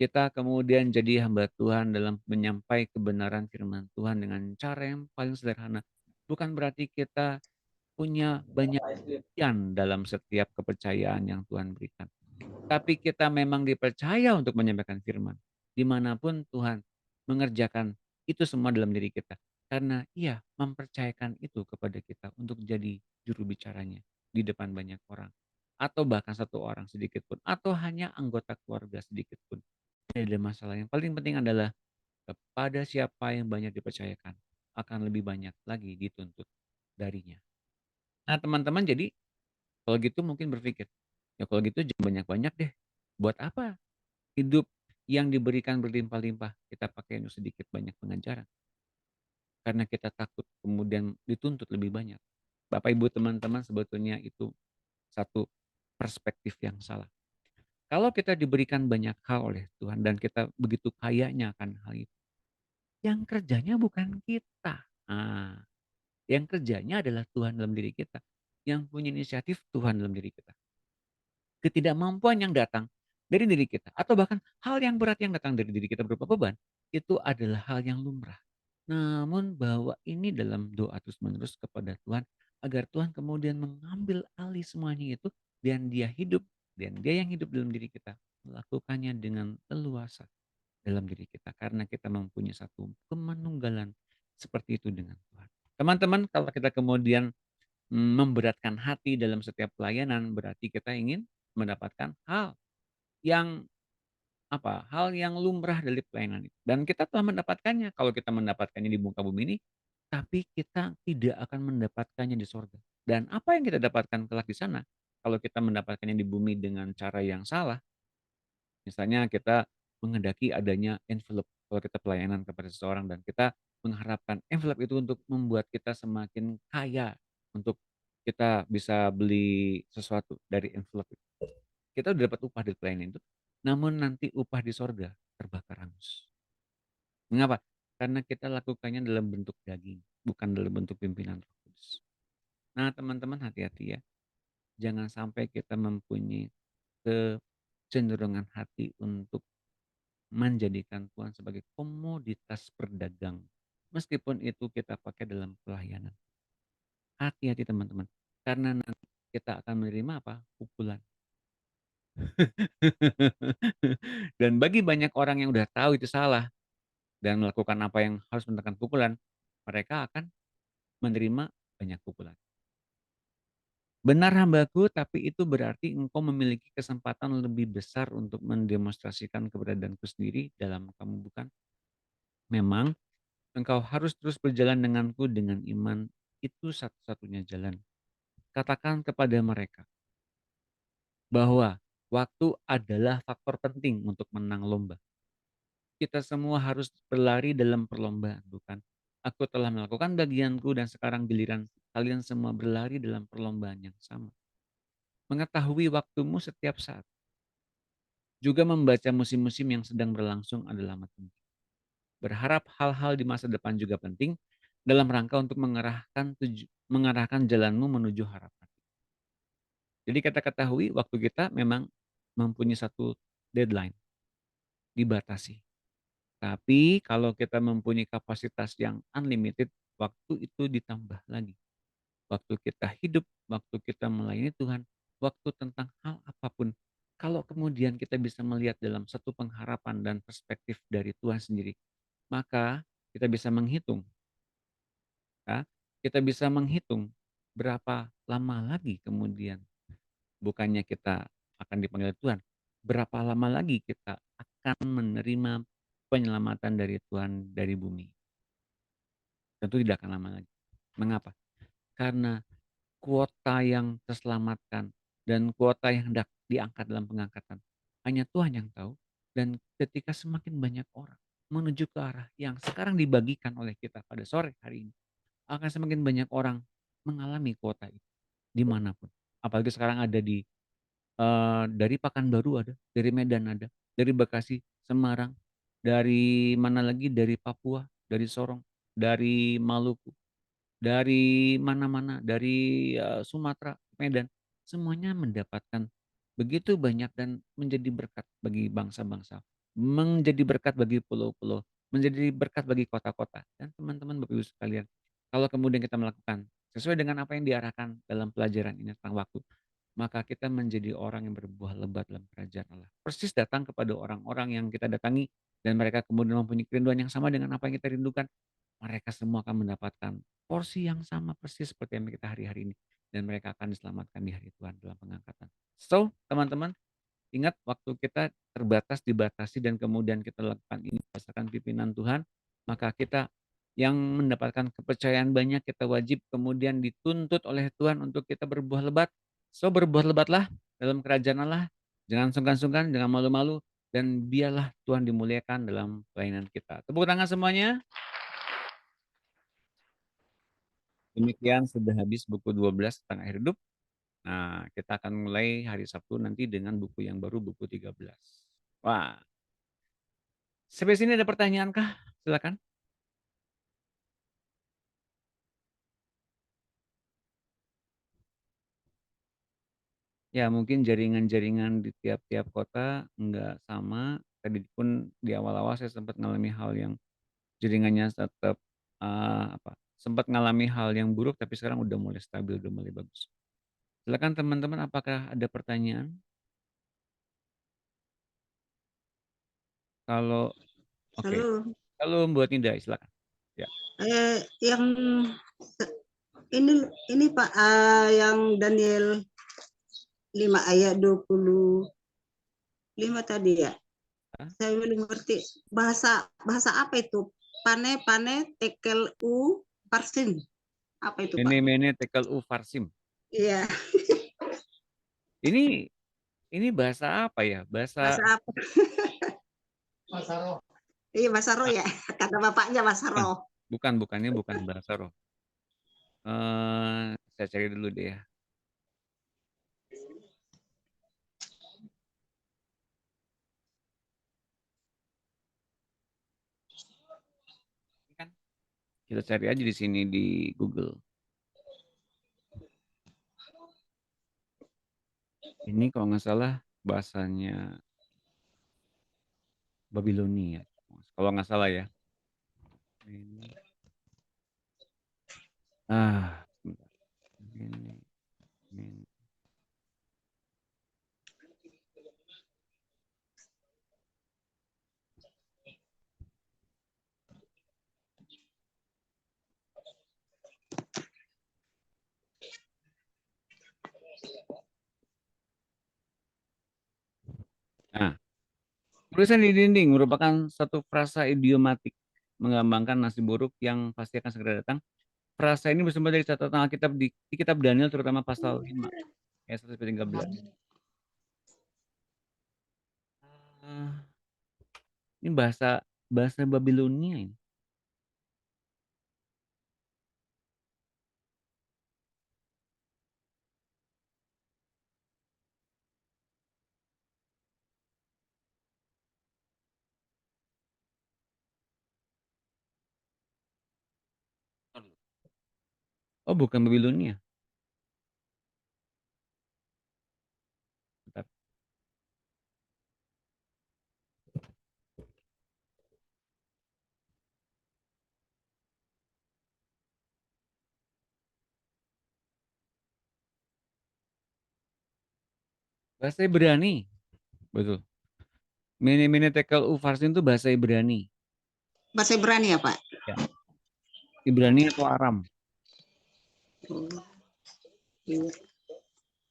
Kita kemudian jadi hamba Tuhan dalam menyampai kebenaran firman Tuhan dengan cara yang paling sederhana. Bukan berarti kita punya banyak keahlian dalam setiap kepercayaan yang Tuhan berikan. Tapi kita memang dipercaya untuk menyampaikan firman. Dimanapun Tuhan mengerjakan itu semua dalam diri kita. Karena ia mempercayakan itu kepada kita untuk jadi juru bicaranya di depan banyak orang. Atau bahkan satu orang sedikit pun. Atau hanya anggota keluarga sedikit pun. Tidak ada masalah. Yang paling penting adalah kepada siapa yang banyak dipercayakan akan lebih banyak lagi dituntut darinya. Nah teman-teman jadi kalau gitu mungkin berpikir, ya kalau gitu jangan banyak-banyak deh. Buat apa hidup yang diberikan berlimpah-limpah kita pakai untuk sedikit banyak pengajaran. Karena kita takut kemudian dituntut lebih banyak. Bapak Ibu teman-teman sebetulnya itu satu perspektif yang salah. Kalau kita diberikan banyak hal oleh Tuhan dan kita begitu kayanya akan hal itu. Yang kerjanya bukan kita. Nah, yang kerjanya adalah Tuhan dalam diri kita. Yang punya inisiatif Tuhan dalam diri kita. Ketidakmampuan yang datang dari diri kita atau bahkan hal yang berat yang datang dari diri kita berupa beban, itu adalah hal yang lumrah. Namun bahwa ini dalam doa terus-menerus kepada Tuhan agar Tuhan kemudian mengambil alih semuanya itu dan dia yang hidup dalam diri kita melakukannya dengan leluasa dalam diri kita karena kita mempunyai satu kemanunggalan seperti itu dengan Tuhan. Teman-teman, kalau kita kemudian memberatkan hati dalam setiap pelayanan berarti kita ingin mendapatkan hal yang hal yang lumrah dari pelayanan itu. Dan kita telah mendapatkannya kalau kita mendapatkannya di muka bumi ini, tapi kita tidak akan mendapatkannya di sorga. Dan apa yang kita dapatkan kelak di sana, kalau kita mendapatkannya di bumi dengan cara yang salah, misalnya kita menghendaki adanya envelope kalau kita pelayanan kepada seseorang dan kita mengharapkan envelope itu untuk membuat kita semakin kaya, untuk kita bisa beli sesuatu dari envelope itu. Kita udah dapat upah dari pelayanan itu, namun nanti upah di sorga terbakar hangus. Mengapa? Karena kita lakukannya dalam bentuk daging, bukan dalam bentuk pimpinan Roh Kudus. Nah teman-teman hati-hati ya, jangan sampai kita mempunyai kecenderungan hati untuk menjadikan Tuhan sebagai komoditas perdagang. Meskipun itu kita pakai dalam pelayanan. Hati-hati teman-teman. Karena nanti kita akan menerima apa? Pukulan. Dan bagi banyak orang yang udah tahu itu salah dan melakukan apa yang harus mendapatkan pukulan, mereka akan menerima banyak pukulan. Benar hambaku, tapi itu berarti engkau memiliki kesempatan lebih besar untuk mendemonstrasikan keberadaanku sendiri dalam kamu, bukan? Memang engkau harus terus berjalan denganku dengan iman, itu satu-satunya jalan. Katakan kepada mereka bahwa waktu adalah faktor penting untuk menang lomba. Kita semua harus berlari dalam perlombaan, bukan? Aku telah melakukan bagianku dan sekarang giliran kalian semua berlari dalam perlombaan yang sama. Mengetahui waktumu setiap saat. Juga membaca musim-musim yang sedang berlangsung adalah amat penting. Berharap hal-hal di masa depan juga penting dalam rangka untuk mengarahkan jalanmu menuju harapan. Jadi kita ketahui waktu kita memang mempunyai satu deadline, dibatasi. Tapi kalau kita mempunyai kapasitas yang unlimited, waktu itu ditambah lagi. Waktu kita hidup, waktu kita melayani Tuhan, waktu tentang hal apapun. Kalau kemudian kita bisa melihat dalam satu pengharapan dan perspektif dari Tuhan sendiri, maka kita bisa menghitung. Ya, kita bisa menghitung berapa lama lagi kemudian bukannya kita akan dipanggil Tuhan, berapa lama lagi kita akan menerima penyelamatan dari Tuhan dari bumi. Tentu tidak akan lama lagi. Mengapa? Karena kuota yang terselamatkan dan kuota yang hendak diangkat dalam pengangkatan hanya Tuhan yang tahu. Dan ketika semakin banyak orang menuju ke arah yang sekarang dibagikan oleh kita pada sore hari ini, akan semakin banyak orang mengalami kuota itu dimanapun. Apalagi sekarang ada dari Pekanbaru ada, dari Medan ada, dari Bekasi, Semarang, dari mana lagi, dari Papua, dari Sorong, dari Maluku, dari mana-mana, dari Sumatera, Medan, semuanya mendapatkan begitu banyak dan menjadi berkat bagi bangsa-bangsa, menjadi berkat bagi pulau-pulau, menjadi berkat bagi kota-kota. Dan teman-teman Bapak Ibu sekalian, kalau kemudian kita melakukan sesuai dengan apa yang diarahkan dalam pelajaran ini tentang waktu, maka kita menjadi orang yang berbuah lebat dalam kerajaan Allah. Persis datang kepada orang-orang yang kita datangi dan mereka kemudian mempunyai kerinduan yang sama dengan apa yang kita rindukan. Mereka semua akan mendapatkan porsi yang sama persis seperti yang kita hari-hari ini. Dan mereka akan diselamatkan di hari Tuhan dalam pengangkatan. So, teman-teman, ingat waktu kita terbatas, dibatasi, dan kemudian kita lakukan ini berdasarkan pimpinan Tuhan, maka kita yang mendapatkan kepercayaan banyak, kita wajib kemudian dituntut oleh Tuhan untuk kita berbuah lebat. So, berbuah lebatlah dalam kerajaan Allah. Jangan sungkan-sungkan, jangan malu-malu, dan biarlah Tuhan dimuliakan dalam pelayanan kita. Tepuk tangan semuanya. Demikian sudah habis buku 12 tentang akhir hidup. Nah, kita akan mulai hari Sabtu nanti dengan buku yang baru, buku 13. Wah. Sampai sini ada pertanyaan kah? Silakan. Ya, mungkin jaringan-jaringan di tiap-tiap kota enggak sama. Tadi pun di awal-awal saya sempat mengalami hal yang jaringannya tetap sempat mengalami hal yang buruk, tapi sekarang udah mulai stabil, udah mulai bagus. Silakan teman-teman, apakah ada pertanyaan? Kalau oke. Halo. Halo Mbak Nida, silakan. Ya. Yang ini Pak, yang Daniel 5 ayat 25 tadi ya. Saya belum ngerti bahasa apa itu. Pane tekel u parsim. Apa itu Pak? Mene tekel u farsim. Iya. Ini bahasa apa ya? Bahasa apa? Bahasa roh. Iya, bahasa roh ya. Kata bapaknya bahasa roh. Bukan, ini bukan bahasa roh. Saya cari dulu deh ya. Kita cari aja di sini di Google. Ini kalau nggak salah bahasanya Babilonia. Kalau nggak salah ya. Tulisan di dinding merupakan satu frasa idiomatik menggambarkan nasib buruk yang pasti akan segera datang. Frasa ini bersumber dari catatan Alkitab di kitab Daniel, terutama pasal 5 ayat 1-13. Ini bahasa Babilonia ini. Oh, bukan Babilonia. Bentar. Bahasa Ibrani. Betul. Mene tekel ufarsin itu bahasa Ibrani. Bahasa Ibrani ya, Pak? Ya. Ibrani atau Aram.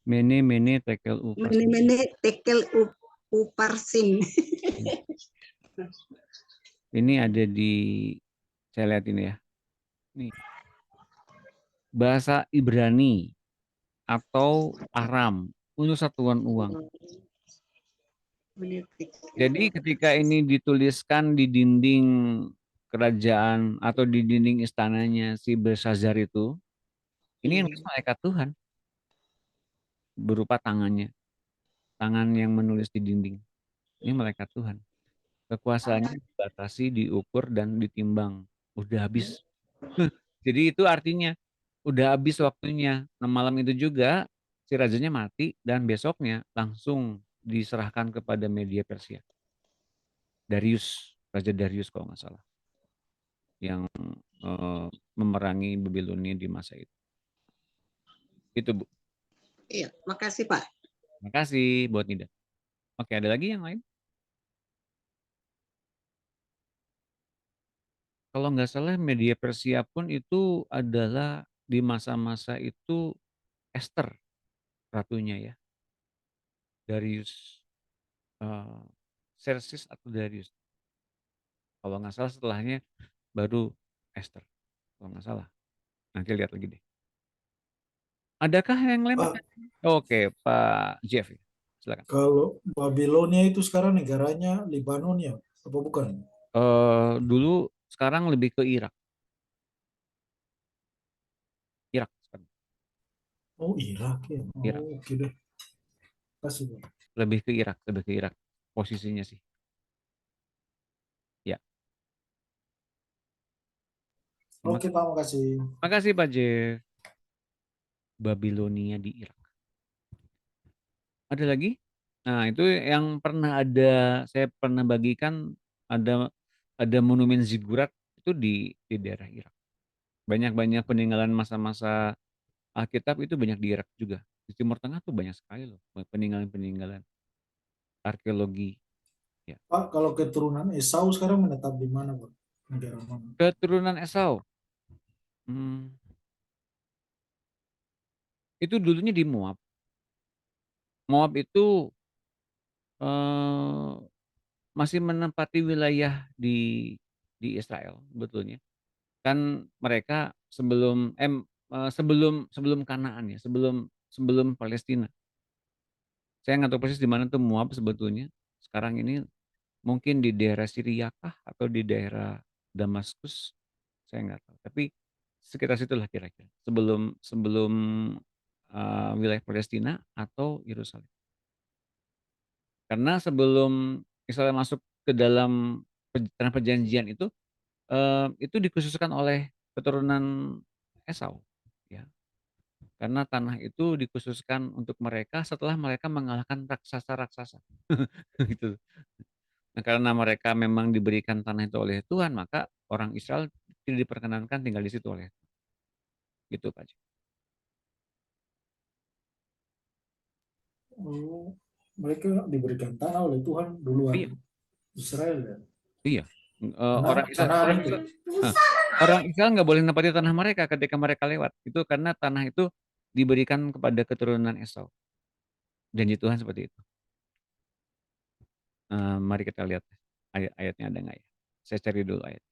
Mene tekel ufarsin. Mene tekel uparsin. Ini ada di, saya lihat ini ya. Nih. Bahasa Ibrani atau Aram untuk satuan uang. Jadi ketika ini dituliskan di dinding kerajaan atau di dinding istananya si Belshazzar itu, ini yang malaikat Tuhan berupa tangannya, tangan yang menulis di dinding. Ini malaikat Tuhan. Kekuasaannya dibatasi, diukur dan ditimbang. Udah habis. Jadi itu artinya udah habis waktunya. Nah, malam itu juga si rajanya mati dan besoknya langsung diserahkan kepada media Persia. Darius, Raja Darius kalau nggak salah, yang memerangi Babilonia di masa itu. Itu, Bu. Iya, makasih Pak. Makasih buat Nida. Oke, ada lagi yang lain? Kalau nggak salah media Persia pun itu adalah di masa-masa itu Esther ratunya ya. Darius, Xerxes atau Darius. Kalau nggak salah setelahnya baru Esther. Kalau nggak salah. Nanti lihat lagi deh. Adakah yang lain? Oke, Pak Jeff. Silakan. Kalau Babilonia itu sekarang negaranya Lebanon ya? Apa bukan? Dulu sekarang lebih ke Irak. Irak sekarang. Oh, Irak ya. Oh, Irak. oke deh. Kasih, Pak. Lebih ke Irak posisinya sih. Ya. Oke, Pak, makasih. Makasih Pak Jeff. Babilonia di Irak. Ada lagi? Nah, itu yang pernah ada, saya pernah bagikan ada monumen zigurat itu di daerah Irak. Banyak peninggalan masa-masa Alkitab itu banyak di Irak juga. Di Timur Tengah tuh banyak sekali loh peninggalan-peninggalan arkeologi. Ya. Pak, kalau keturunan Esau sekarang menetap di mana, Pak? Negara mana? Keturunan Esau. Itu dulunya di Moab. Moab itu masih menempati wilayah di Israel betulnya. Kan mereka sebelum Kanaan ya, sebelum Palestina. Saya nggak tahu persis di mana tuh Moab sebetulnya. Sekarang ini mungkin di daerah Syria kah atau di daerah Damaskus, saya nggak tahu. Tapi sekitar situlah kira-kira. Sebelum wilayah Palestina atau Yerusalem. Karena sebelum Israel masuk ke dalam tanah perjanjian itu dikhususkan oleh keturunan Esau, ya. Karena tanah itu dikhususkan untuk mereka setelah mereka mengalahkan raksasa-raksasa, gitu. Nah, karena mereka memang diberikan tanah itu oleh Tuhan, maka orang Israel tidak diperkenankan tinggal di situ oleh Tuhan. Gitu, Pak. Oh, mereka diberikan tanah oleh Tuhan duluan. Iya. Israel ya. Iya. Orang Israel nggak boleh menempati tanah mereka ketika mereka lewat. Itu karena tanah itu diberikan kepada keturunan Esau. Janji Tuhan seperti itu. Mari kita lihat ayat-ayatnya ada nggak ya? Saya cari dulu ayat.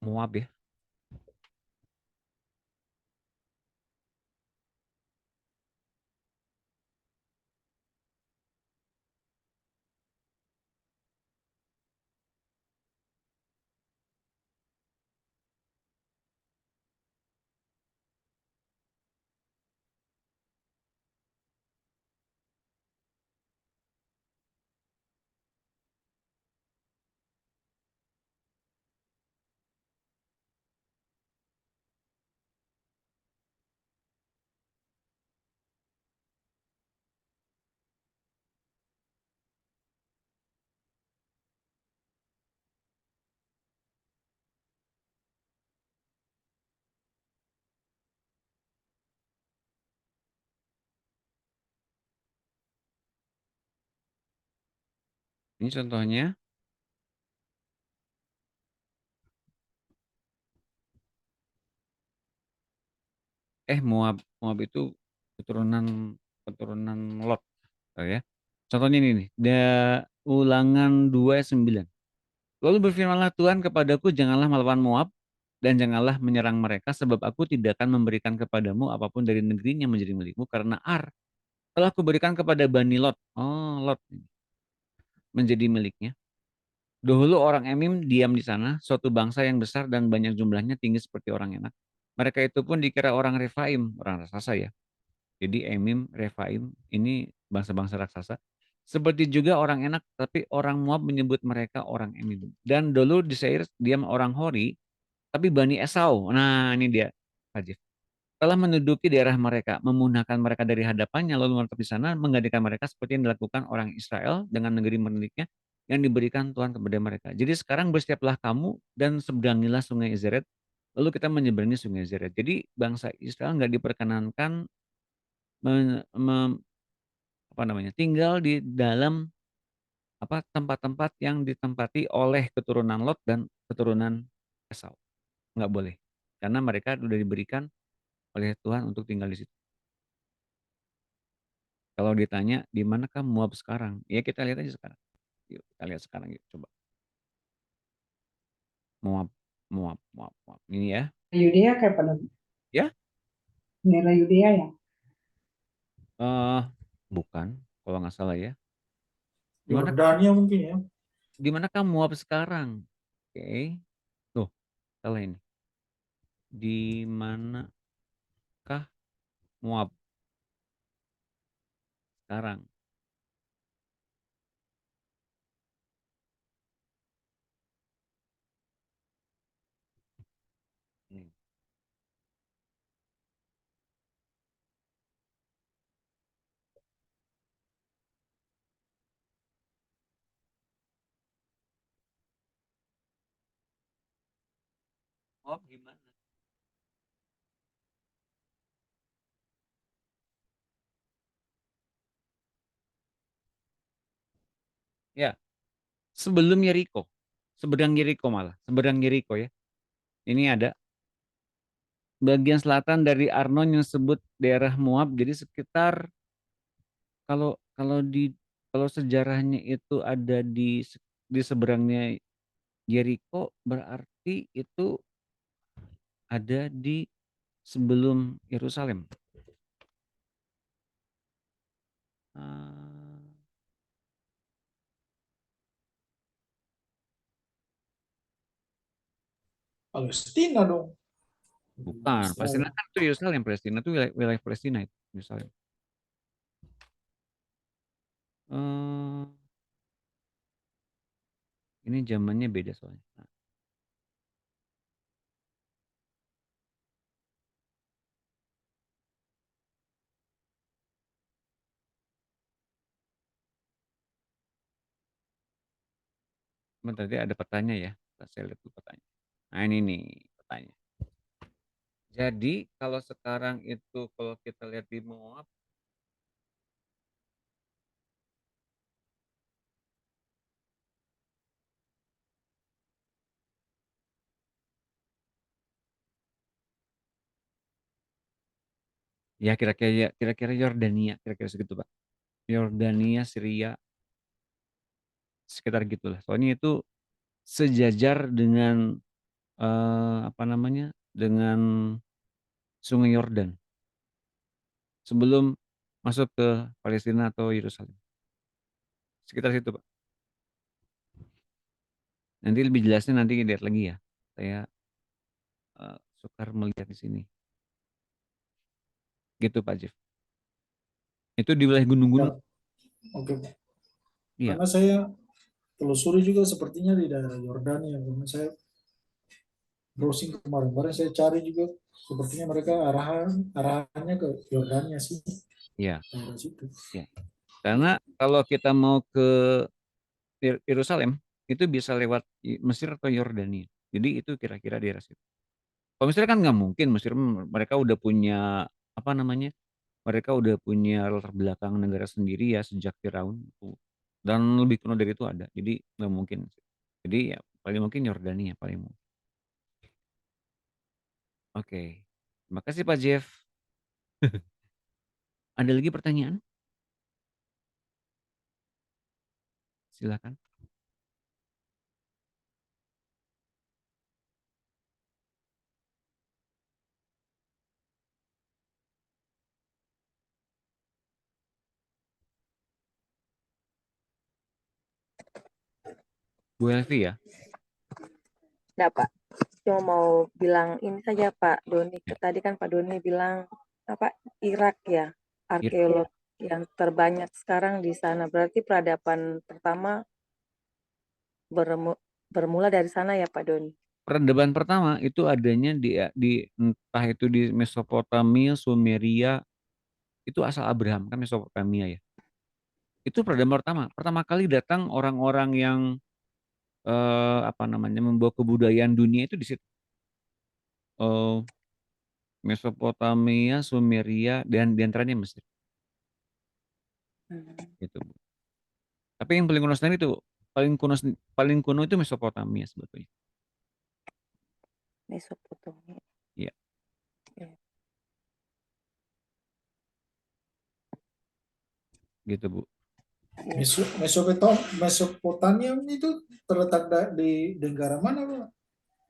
Moab ya. Ini contohnya. Moab. Moab itu keturunan keturunan Lot, ya. Contohnya ini nih, Ulangan 2:9. Lalu berfirmanlah Tuhan kepadaku, janganlah melawan Moab dan janganlah menyerang mereka, sebab aku tidak akan memberikan kepadamu apapun dari negerinya menjadi milikmu, karena Ar telah kuberikan kepada Bani Lot. Oh, Lot menjadi miliknya. Dahulu orang Emim diam di sana, suatu bangsa yang besar dan banyak jumlahnya, tinggi seperti orang enak. Mereka itu pun dikira orang Refaim, orang raksasa ya. Jadi Emim, Refaim ini bangsa-bangsa raksasa. Seperti juga orang enak, tapi orang Moab menyebut mereka orang Emim. Dan dulu di Seir diam orang Hori, tapi Bani Esau. Nah ini dia, Hajif. Telah menduduki daerah mereka, memunahkan mereka dari hadapannya, lalu menetap di sana, menggantikan mereka seperti yang dilakukan orang Israel dengan negeri miliknya yang diberikan Tuhan kepada mereka. Jadi sekarang bersiaplah kamu dan seberangilah sungai Izeret, lalu kita menyeberangi sungai Izeret. Jadi bangsa Israel nggak diperkenankan tinggal di dalam tempat-tempat yang ditempati oleh keturunan Lot dan keturunan Esau. Nggak boleh, karena mereka sudah diberikan oleh Tuhan untuk tinggal di situ. Kalau ditanya di manakah Moab sekarang? Ya kita lihat aja sekarang. Yuk kita lihat sekarang yuk coba. Moab, Moab, Moab, Moab. Ini ya. Yudea kayak pada Ya? daerah Yudea ya? Bukan, kalau nggak salah ya. Yordania mungkin ya. Di manakah Moab sekarang? Oke. Tuh, salah ini. Di manakah Moab sekarang? Ini. Moab gimana? Ya, sebelum Yeriko. Seberang Yeriko malah. Seberang Yeriko ya. Ini ada bagian selatan dari Arnon yang disebut daerah Moab. Jadi sekitar kalau kalau di kalau sejarahnya itu ada di seberangnya Yeriko, berarti itu ada di sebelum Yerusalem. Palestina dong. Bukan, Palestina kan itu Yerusalem. Palestina itu wilayah Palestina itu Yerusalem. Ini zamannya beda soalnya. Tadi ada pertanyaan ya. Saya lihat dulu pertanyaan. Nah ini nih pertanyaan. Jadi kalau sekarang itu kalau kita lihat di Moab, Ya kira-kira Yordania, kira-kira segitu Pak. Yordania, Syria, sekitar gitulah. Soalnya itu sejajar dengan apa namanya? Dengan Sungai Yordan sebelum masuk ke Palestina atau Yerusalem. Sekitar situ, Pak. Nanti lebih jelasnya nanti lihat lagi ya. Saya sukar melihat di sini. Gitu Pak Jeff. Itu di wilayah Ya, gunung-gunung. oke. Iya. Karena saya telusuri juga sepertinya di daerah Yordania, karena saya browsing kemarin saya cari juga sepertinya mereka arahannya ke Yordania sih, Iya. daerah situ. Iya. Karena kalau kita mau ke Yerusalem itu bisa lewat Mesir atau Yordania. Jadi itu kira-kira daerah situ. Kalau Mesir kan nggak mungkin, Mesir mereka udah punya apa namanya? Mereka udah punya latar belakang negara sendiri ya sejak Firaun dan lebih kuno dari itu ada. Jadi nggak mungkin. Jadi ya paling mungkin Yordania paling mungkin. Oke. Terima kasih Pak Jeff. Ada lagi pertanyaan? Silakan. Bu Elvi ya? Enggak, Pak. Cuma mau bilang ini saja Pak Doni. Ya. Tadi kan Pak Doni bilang apa Irak ya, arkeolog yang terbanyak sekarang di sana. Berarti peradaban pertama bermula dari sana ya Pak Doni. Peradaban pertama itu adanya di entah itu di Mesopotamia, Sumeria, itu asal Abraham kan Mesopotamia ya. Itu peradaban pertama. Pertama kali datang orang-orang yang apa namanya membawa kebudayaan dunia itu di situ. Mesopotamia, Sumeria, dan diantaranya Mesir. Gitu, Bu. Tapi yang paling kuno sendiri itu paling kuno itu Mesopotamia sebetulnya. Mesopotamia. Iya. Ya. Gitu, Bu. Mesopotamia itu terletak di negara mana, Pak?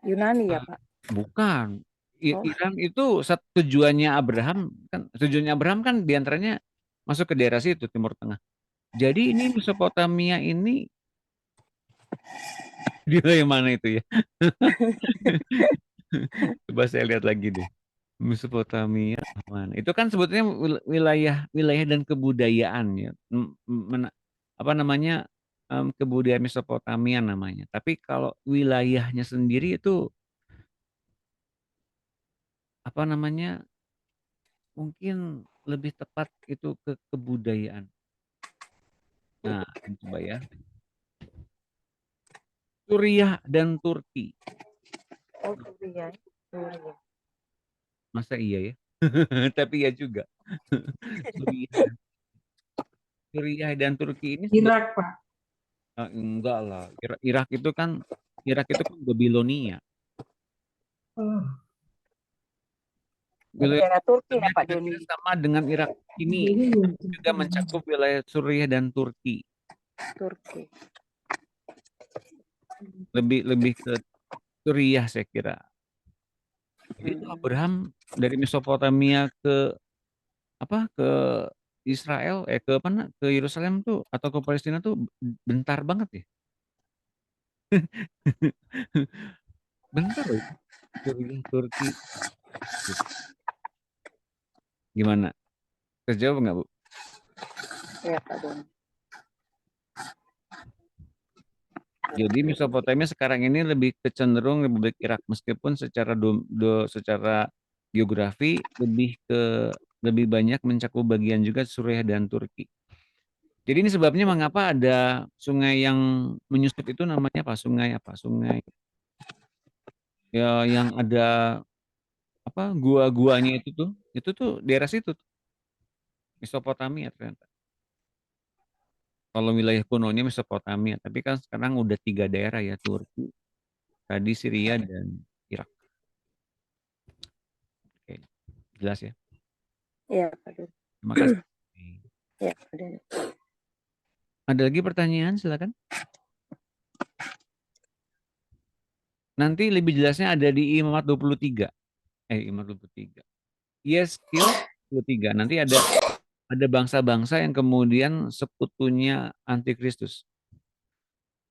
Yunani ya Pak. Bukan. Oh. Iran itu tujuannya Abraham kan diantaranya masuk ke daerah situ Timur Tengah. Jadi ini Mesopotamia ini di wilayah mana itu ya? Coba saya lihat lagi deh. Mesopotamia mana? Itu kan sebetulnya wilayah dan kebudayaan ya. Apa namanya? Kebudayaan Mesopotamia namanya. Tapi kalau wilayahnya sendiri itu apa namanya? Mungkin lebih tepat itu ke kebudayaan. Nah, coba ya. Suriah dan Turki. Oh, Suriah. Masa iya ya? Tapi ya juga. Suriah dan Turki ini Irak, Pak. enggak lah. Irak itu kan Babilonia. Oh. Negara Turki ya Pak Doni. Sama dengan Irak ini juga mencakup wilayah Suriah dan Turki. Lebih ke Suriah saya kira. Jadi Abraham dari Mesopotamia ke Israel ke mana ke Yerusalem tuh atau ke Palestina tuh bentar banget ya. Bentar loh. Suriah Turki. Gimana? Terjawab nggak, Bu? Ya Pak Doni. Jadi Mesopotamia sekarang ini lebih kecenderung Republik Irak meskipun secara secara geografi lebih banyak mencakup bagian juga Suriah dan Turki. Jadi ini sebabnya mengapa ada sungai yang menyusup itu namanya apa? Sungai apa? Sungai ya yang ada apa? Gua-guanya itu tuh daerah situ tuh. Mesopotamia ternyata. Kalau wilayah kunonya Mesopotamia, tapi kan sekarang udah 3 daerah ya, Turki, tadi Syria dan Irak. Oke, jelas ya? Iya, Pak Doni. Terima kasih. Iya, Pak Doni. Ada lagi pertanyaan? Silakan. Nanti lebih jelasnya ada di Imamat 23. Imamat 23. Yes, skill 23. Nanti ada bangsa-bangsa yang kemudian sekutunya antikristus.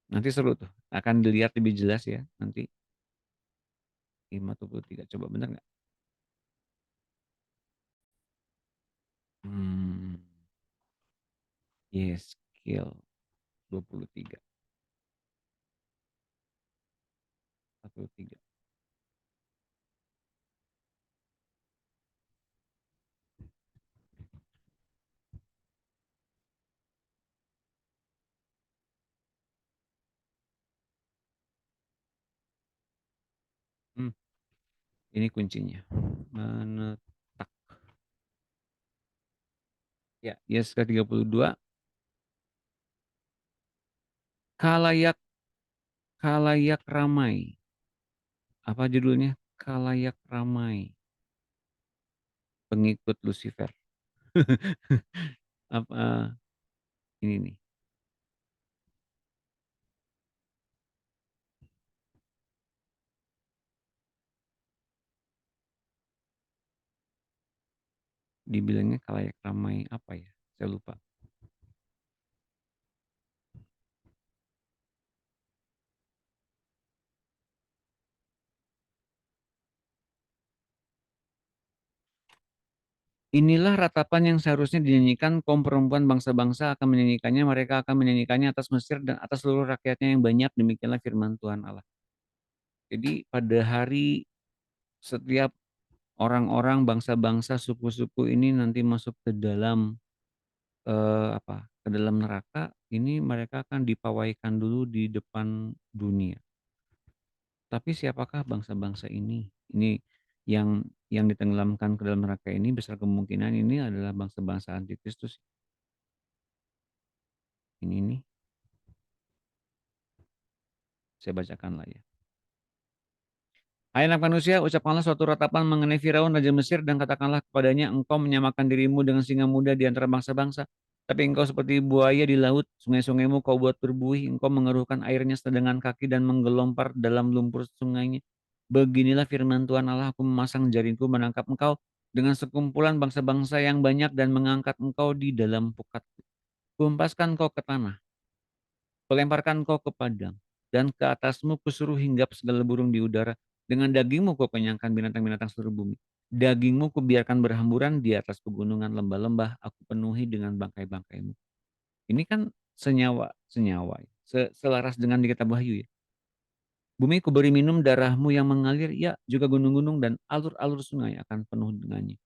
Nanti seru tuh. Akan dilihat lebih jelas ya nanti. Imamat 23. Coba benar nggak? Yes, skill 23. 43. Ini kuncinya. Menetak. Ya, yes ke-32. Khalayak ramai. Apa judulnya? Khalayak ramai. Pengikut Lucifer. Apa ini nih? Dibilangnya khalayak ramai apa ya? Saya lupa. Inilah ratapan yang seharusnya dinyanyikan kaum perempuan bangsa-bangsa akan menyanyikannya, mereka akan menyanyikannya atas Mesir dan atas seluruh rakyatnya yang banyak, demikianlah firman Tuhan Allah. Jadi pada hari setiap orang-orang bangsa-bangsa suku-suku ini nanti masuk ke dalam ke dalam neraka, ini mereka akan dipawaikan dulu di depan dunia. Tapi siapakah bangsa-bangsa ini? Ini yang ditenggelamkan ke dalam neraka ini besar kemungkinan ini adalah bangsa-bangsa antikristus. Ini nih. Saya bacakan lah ya. Hai anak manusia, ucapkanlah suatu ratapan mengenai Firaun Raja Mesir dan katakanlah kepadanya, engkau menyamakan dirimu dengan singa muda di antara bangsa-bangsa. Tapi engkau seperti buaya di laut, sungai-sungaimu kau buat berbuih, engkau mengeruhkan airnya dengan kaki dan menggelompar dalam lumpur sungainya. Beginilah firman Tuhan Allah, aku memasang jaringku menangkap engkau dengan sekumpulan bangsa-bangsa yang banyak dan mengangkat engkau di dalam pukatku. Kumpaskan kau ke tanah, kulemparkan kau ke padang, dan ke atasmu kusuruh hinggap segala burung di udara. Dengan dagingmu kau kenyangkan binatang-binatang seluruh bumi. Dagingmu kubiarkan berhamburan di atas pegunungan lembah-lembah, aku penuhi dengan bangkai-bangkaimu. Ini kan senyawa, selaras dengan di kitab Wahyu ya. Bumi kuberi minum darahmu yang mengalir, ya juga gunung-gunung dan alur-alur sungai akan penuh dengannya.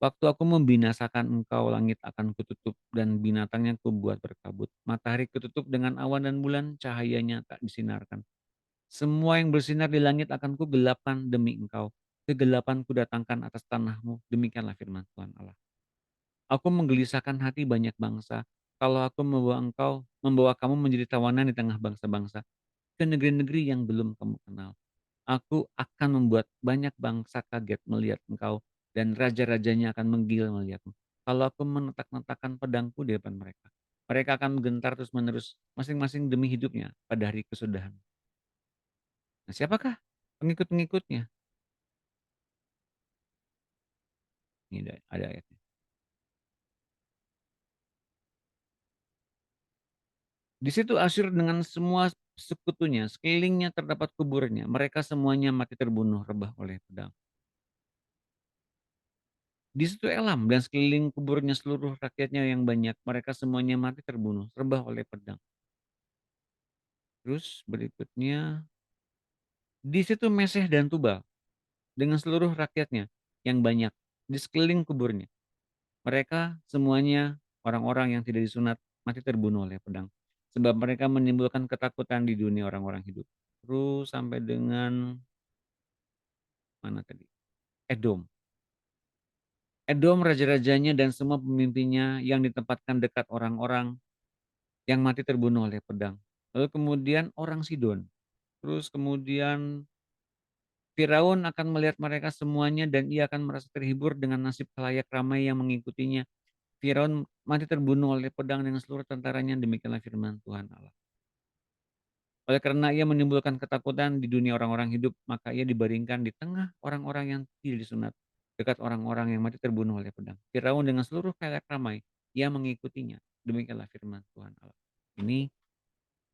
Waktu aku membinasakan engkau, langit akan kututup dan binatangnya kubuat berkabut. Matahari kututup dengan awan dan bulan, cahayanya tak disinarkan. Semua yang bersinar di langit akan kugelapkan demi engkau. Kegelapan kudatangkan atas tanahmu. Demikianlah firman Tuhan Allah. Aku menggelisahkan hati banyak bangsa. Kalau aku membawa kamu menjadi tawanan di tengah bangsa-bangsa. Ke negeri-negeri yang belum kamu kenal. Aku akan membuat banyak bangsa kaget melihat engkau. Dan raja-rajanya akan menggigil melihatmu. Kalau aku menetak-netakkan pedangku di depan mereka. Mereka akan menggentar terus-menerus. Masing-masing demi hidupnya pada hari kesudahan. Nah, siapakah pengikut-pengikutnya? Ini ada ayatnya. Di situ Asyur dengan semua sekutunya, sekelilingnya terdapat kuburnya. Mereka semuanya mati terbunuh rebah oleh pedang. Di situ Elam dan sekeliling kuburnya seluruh rakyatnya yang banyak. Mereka semuanya mati terbunuh rebah oleh pedang. Terus berikutnya, di situ Meseh dan Tubal dengan seluruh rakyatnya yang banyak di sekeliling kuburnya. Mereka semuanya orang-orang yang tidak disunat mati terbunuh oleh pedang. Sebab mereka menimbulkan ketakutan di dunia orang-orang hidup. Terus sampai dengan mana tadi? Edom. Edom raja-rajanya dan semua pemimpinnya yang ditempatkan dekat orang-orang yang mati terbunuh oleh pedang. Lalu kemudian orang Sidon. Terus kemudian Firaun akan melihat mereka semuanya dan ia akan merasa terhibur dengan nasib khalayak ramai yang mengikutinya. Firaun mati terbunuh oleh pedang dengan seluruh tentaranya, demikianlah firman Tuhan Allah. Oleh karena ia menimbulkan ketakutan di dunia orang-orang hidup, maka ia dibaringkan di tengah orang-orang yang tidak disunat, dekat orang-orang yang mati terbunuh oleh pedang. Firaun dengan seluruh khalayak ramai, ia mengikutinya. Demikianlah firman Tuhan Allah. Ini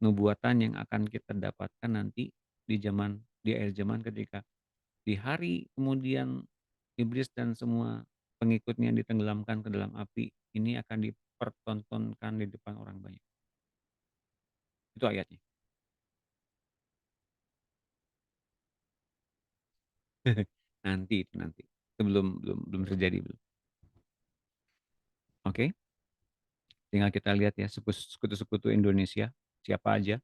nubuatan yang akan kita dapatkan nanti di akhir zaman, ketika di hari kemudian iblis dan semua pengikutnya ditenggelamkan ke dalam api. Ini akan dipertontonkan di depan orang banyak. Itu ayatnya. Nanti itu nanti. Itu belum terjadi belum. Oke. Tinggal kita lihat ya sekutu-sekutu Indonesia siapa aja.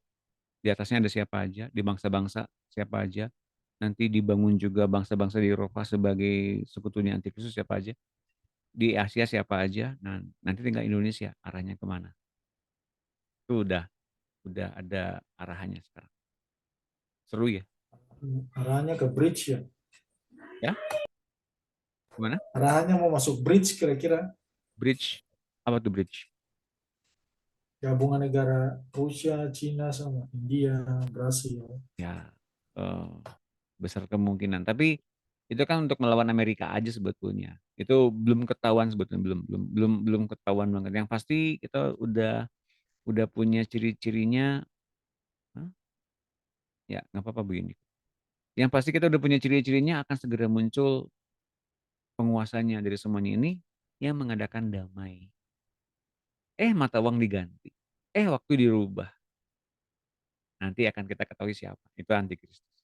Di atasnya ada siapa aja, di bangsa-bangsa siapa aja. Nanti dibangun juga bangsa-bangsa di Eropa sebagai sekutunya antikristus siapa aja. Di Asia siapa aja. Nah, nanti tinggal Indonesia arahnya kemana. Itu udah ada arahannya sekarang. Seru ya? Arahnya ke bridge ya? Ya? Gimana? Arahannya mau masuk bridge kira-kira. Bridge? Apa tuh bridge? Gabungan negara Rusia, Cina, sama India, Brasil. Ya, besar kemungkinan. Tapi itu kan untuk melawan Amerika aja sebetulnya. Itu belum ketahuan sebetulnya, belum ketahuan banget. Yang pasti kita udah punya ciri-cirinya. Hah? Ya, nggak apa-apa begini. Yang pasti kita udah punya ciri-cirinya akan segera muncul penguasanya dari semuanya ini yang mengadakan damai. Mata uang diganti. Waktu dirubah. Nanti akan kita ketahui siapa. Itu antikristus.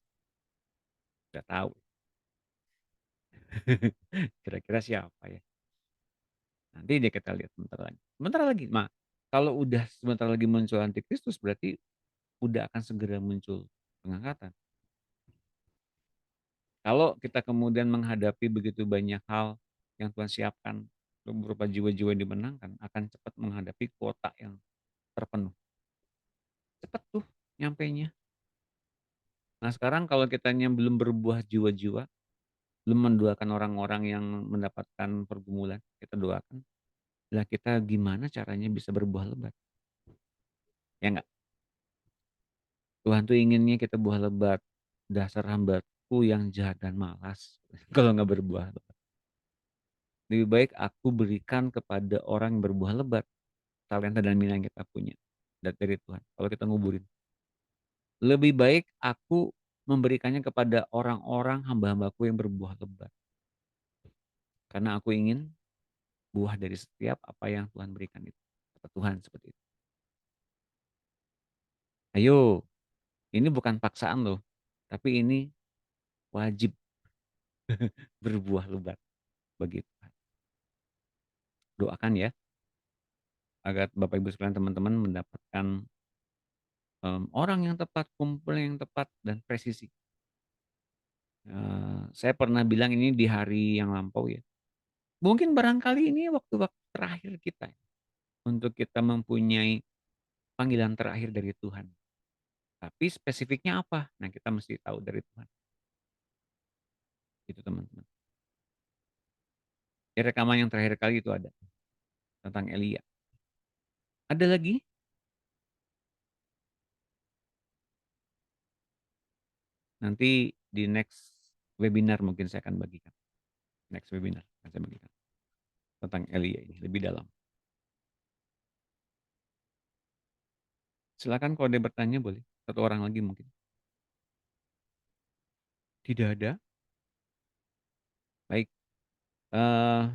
Udah tahu. Kira-kira siapa ya? Nanti dia kita lihat sebentar lagi. Sebentar lagi. Kalau udah sebentar lagi muncul antikristus, berarti udah akan segera muncul pengangkatan. Kalau kita kemudian menghadapi begitu banyak hal yang Tuhan siapkan, berupa jiwa-jiwa yang dimenangkan, akan cepat menghadapi kuota yang terpenuh. Cepat tuh nyampainya. Nah sekarang kalau kitanya belum berbuah jiwa-jiwa, belum mendoakan orang-orang yang mendapatkan pergumulan, kita doakan. Lah kita gimana caranya bisa berbuah lebat? Ya enggak? Tuhan tuh inginnya kita buah lebat. Dasar hambaku yang jahat dan malas. Kalau nggak berbuah lebat. Lebih baik aku berikan kepada orang yang berbuah lebat. Talenta dan minat yang kita punya. Dari Tuhan. Kalau kita nguburin. Lebih baik aku memberikannya kepada orang-orang hamba-hambaku yang berbuah lebat. Karena aku ingin buah dari setiap apa yang Tuhan berikan itu. Kata Tuhan seperti itu. Ayo, ini bukan paksaan loh. Tapi ini wajib berbuah lebat bagi Tuhan. Doakan ya. Agar Bapak Ibu sekalian teman-teman mendapatkan orang yang tepat, kumpul yang tepat, dan presisi. Saya pernah bilang ini di hari yang lampau ya. Mungkin barangkali ini waktu-waktu terakhir kita untuk kita mempunyai panggilan terakhir dari Tuhan. Tapi spesifiknya apa? Nah kita mesti tahu dari Tuhan. Itu teman-teman. Ya, rekaman yang terakhir kali itu ada tentang Elia. Ada lagi? Nanti di next webinar mungkin saya akan bagikan. Next webinar akan saya bagikan tentang Elia ini lebih dalam. Silakan kalau ada bertanya boleh. Satu orang lagi mungkin. Tidak ada. Baik.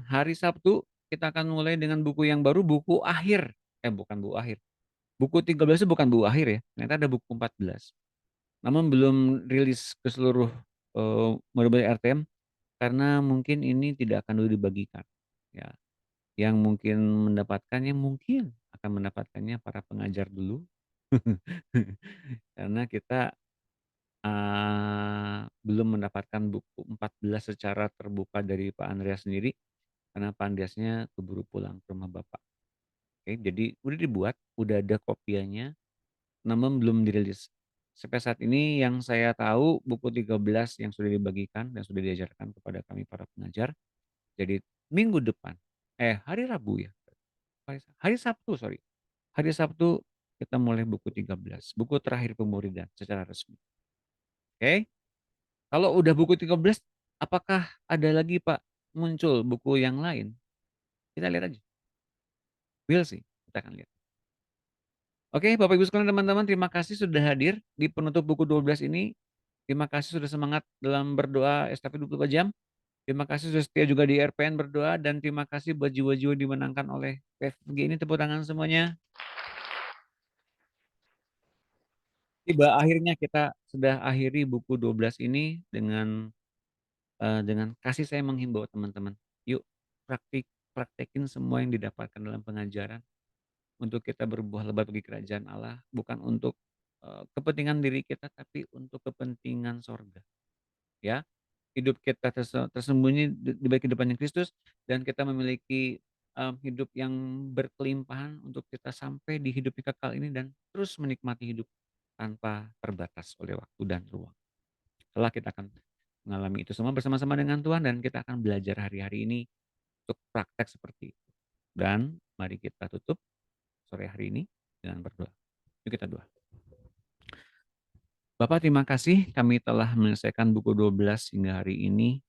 Hari Sabtu kita akan mulai dengan buku yang baru, buku akhir. Bukan buku akhir. Buku 13 itu bukan buku akhir ya. Ternyata ada buku 14. Namun belum rilis ke seluruh murid RTM karena mungkin ini tidak akan dulu dibagikan. Ya. Yang mungkin mendapatkannya mungkin akan mendapatkannya para pengajar dulu. Karena kita belum mendapatkan buku 14 secara terbuka dari Pak Andreas sendiri karena Pak Andreasnya keburu pulang ke rumah Bapak. Oke, jadi udah dibuat, udah ada kopiannya, namun belum dirilis. Sampai saat ini yang saya tahu buku 13 yang sudah dibagikan dan sudah diajarkan kepada kami para pengajar. Jadi minggu depan, hari Rabu ya, hari Sabtu sorry, hari Sabtu kita mulai buku 13, buku terakhir pemuridan secara resmi. Oke? Kalau udah buku 13, apakah ada lagi Pak muncul buku yang lain? Kita lihat aja. We'll see, kita akan lihat. Oke, Bapak Ibu sekalian teman-teman, terima kasih sudah hadir di penutup buku 12 ini. Terima kasih sudah semangat dalam berdoa estafet 24 jam. Terima kasih sudah setia juga di RPN berdoa, dan terima kasih buat jiwa-jiwa dimenangkan oleh PFG ini. Tepuk tangan semuanya. Tiba akhirnya kita sudah akhiri buku 12 ini dengan kasih saya menghimbau teman-teman. Yuk praktekin semua yang didapatkan dalam pengajaran untuk kita berbuah lebat bagi kerajaan Allah, bukan untuk kepentingan diri kita, tapi untuk kepentingan sorga. Ya, hidup kita tersembunyi di balik kehidupan yang Kristus, dan kita memiliki hidup yang berkelimpahan untuk kita sampai di hidup yang kekal ini dan terus menikmati hidup tanpa terbatas oleh waktu dan ruang. Setelah kita akan mengalami itu semua bersama-sama dengan Tuhan, dan kita akan belajar hari-hari ini untuk praktek seperti itu. Dan mari kita tutup sore hari ini dengan berdoa. Yuk kita doa. Bapak, terima kasih kami telah menyelesaikan buku 12 hingga hari ini,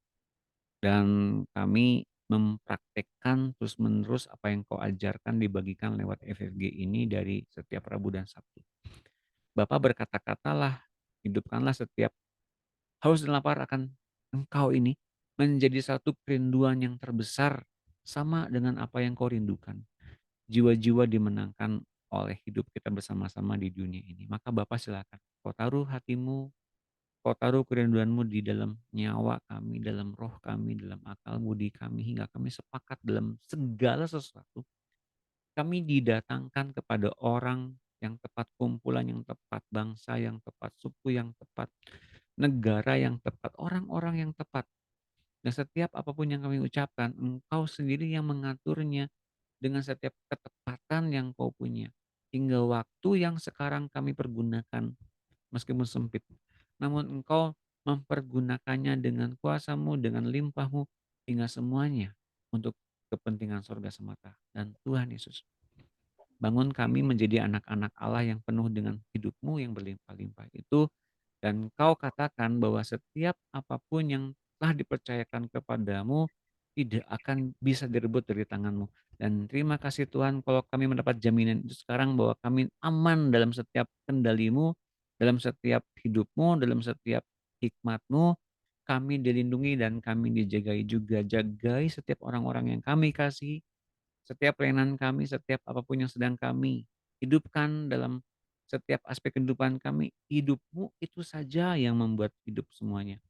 dan kami mempraktekkan terus-menerus apa yang Kau ajarkan dibagikan lewat FFG ini dari setiap Rabu dan Sabtu. Bapak, berkata-katalah, hidupkanlah setiap haus dan lapar akan Engkau ini menjadi satu kerinduan yang terbesar sama dengan apa yang Kau rindukan. Jiwa-jiwa dimenangkan oleh hidup kita bersama-sama di dunia ini. Maka Bapak silakan, Kau taruh hatimu, Kau taruh kerinduanmu di dalam nyawa kami, dalam roh kami, dalam akal budi kami, hingga kami sepakat dalam segala sesuatu. Kami didatangkan kepada orang yang tepat, kumpulan yang tepat, bangsa yang tepat, suku yang tepat, negara yang tepat, orang-orang yang tepat. Dan setiap apapun yang kami ucapkan, Engkau sendiri yang mengaturnya dengan setiap ketepatan yang Kau punya. Hingga waktu yang sekarang kami pergunakan, meskipun sempit, namun Engkau mempergunakannya dengan kuasa-Mu, dengan limpah-Mu, hingga semuanya untuk kepentingan sorga semata. Dan Tuhan Yesus, bangun kami menjadi anak-anak Allah yang penuh dengan hidup-Mu yang berlimpah-limpah itu. Dan Kau katakan bahwa setiap apapun yang telah dipercayakan kepadamu tidak akan bisa direbut dari tangan-Mu. Dan terima kasih Tuhan kalau kami mendapat jaminan itu sekarang, bahwa kami aman dalam setiap kendali-Mu, dalam setiap hidup-Mu, dalam setiap hikmat-Mu. Kami dilindungi dan kami dijagai juga. Jagai setiap orang-orang yang kami kasih, setiap pelayanan kami, setiap apapun yang sedang kami hidupkan dalam setiap aspek kehidupan kami. Hidup-Mu itu saja yang membuat hidup semuanya.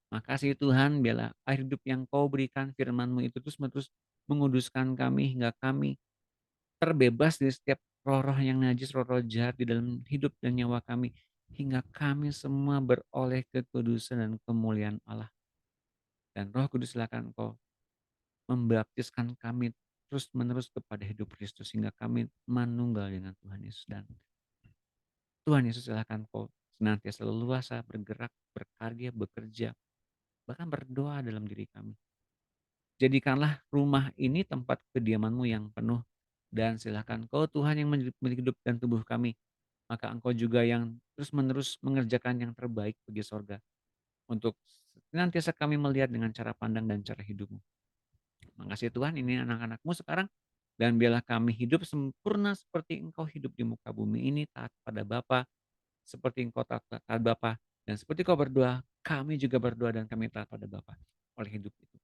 Makasih Tuhan, biarlah air hidup yang Kau berikan, firman-Mu itu terus-menerus menguduskan kami hingga kami terbebas dari setiap roh-roh yang najis, roh-roh jahat di dalam hidup dan nyawa kami, hingga kami semua beroleh kekudusan dan kemuliaan Allah. Dan Roh Kudus, silakan Kau membaptiskan kami terus-menerus kepada hidup Kristus, hingga kami manunggal dengan Tuhan Yesus. Dan Tuhan Yesus, silakan Kau senantiasa leluasa bergerak, berkarya, bekerja, bahkan berdoa dalam diri kami. Jadikanlah rumah ini tempat kediaman-Mu yang penuh, dan silakan Kau Tuhan yang memiliki hidup dan tubuh kami, maka Engkau juga yang terus-menerus mengerjakan yang terbaik bagi sorga, untuk senantiasa kami melihat dengan cara pandang dan cara hidup-Mu. Makasih Tuhan, ini anak-anak-Mu sekarang, dan biarlah kami hidup sempurna seperti Engkau hidup di muka bumi ini, taat pada Bapa, seperti Engkau taat Bapa, dan seperti Kau berdoa, kami juga berdoa dan kami taat pada Bapa oleh hidup itu.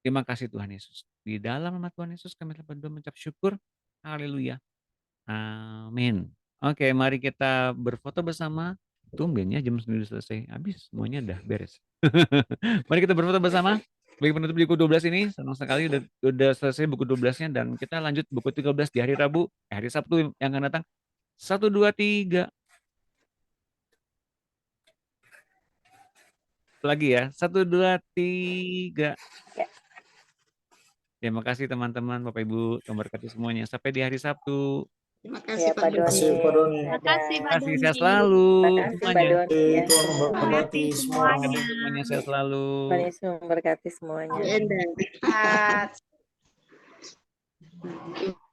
Terima kasih Tuhan Yesus. Di dalam nama Tuhan Yesus kami telah berdoa mengucap syukur. Haleluya. Amin. Oke, mari kita berfoto bersama. Tumben ya jam 9 selesai. Habis semuanya udah beres. Mari kita berfoto bersama. Bagi penutup buku 12 ini, senang sekali udah selesai buku 12-nya, dan kita lanjut buku 13 di hari Rabu, hari Sabtu yang akan datang. 1, 2, 3. Lagi ya. 1, 2, 3. Terima kasih teman-teman, Bapak Ibu, Tuhan berkati semuanya. Sampai di hari Sabtu. Terima Ya, kasih Pak Pak Terima kasih Doni. Pak Doni. Terima kasih Terima Pak kasih, sehat Doni. selalu Terima kasih Pak semuanya. Doni ya. Tuhan Terima memberkati kasih semua. Terima kasih semuanya. semuanya, sehat selalu. Tuhan Yesus memberkati semuanya. Bu Enda. Sehat.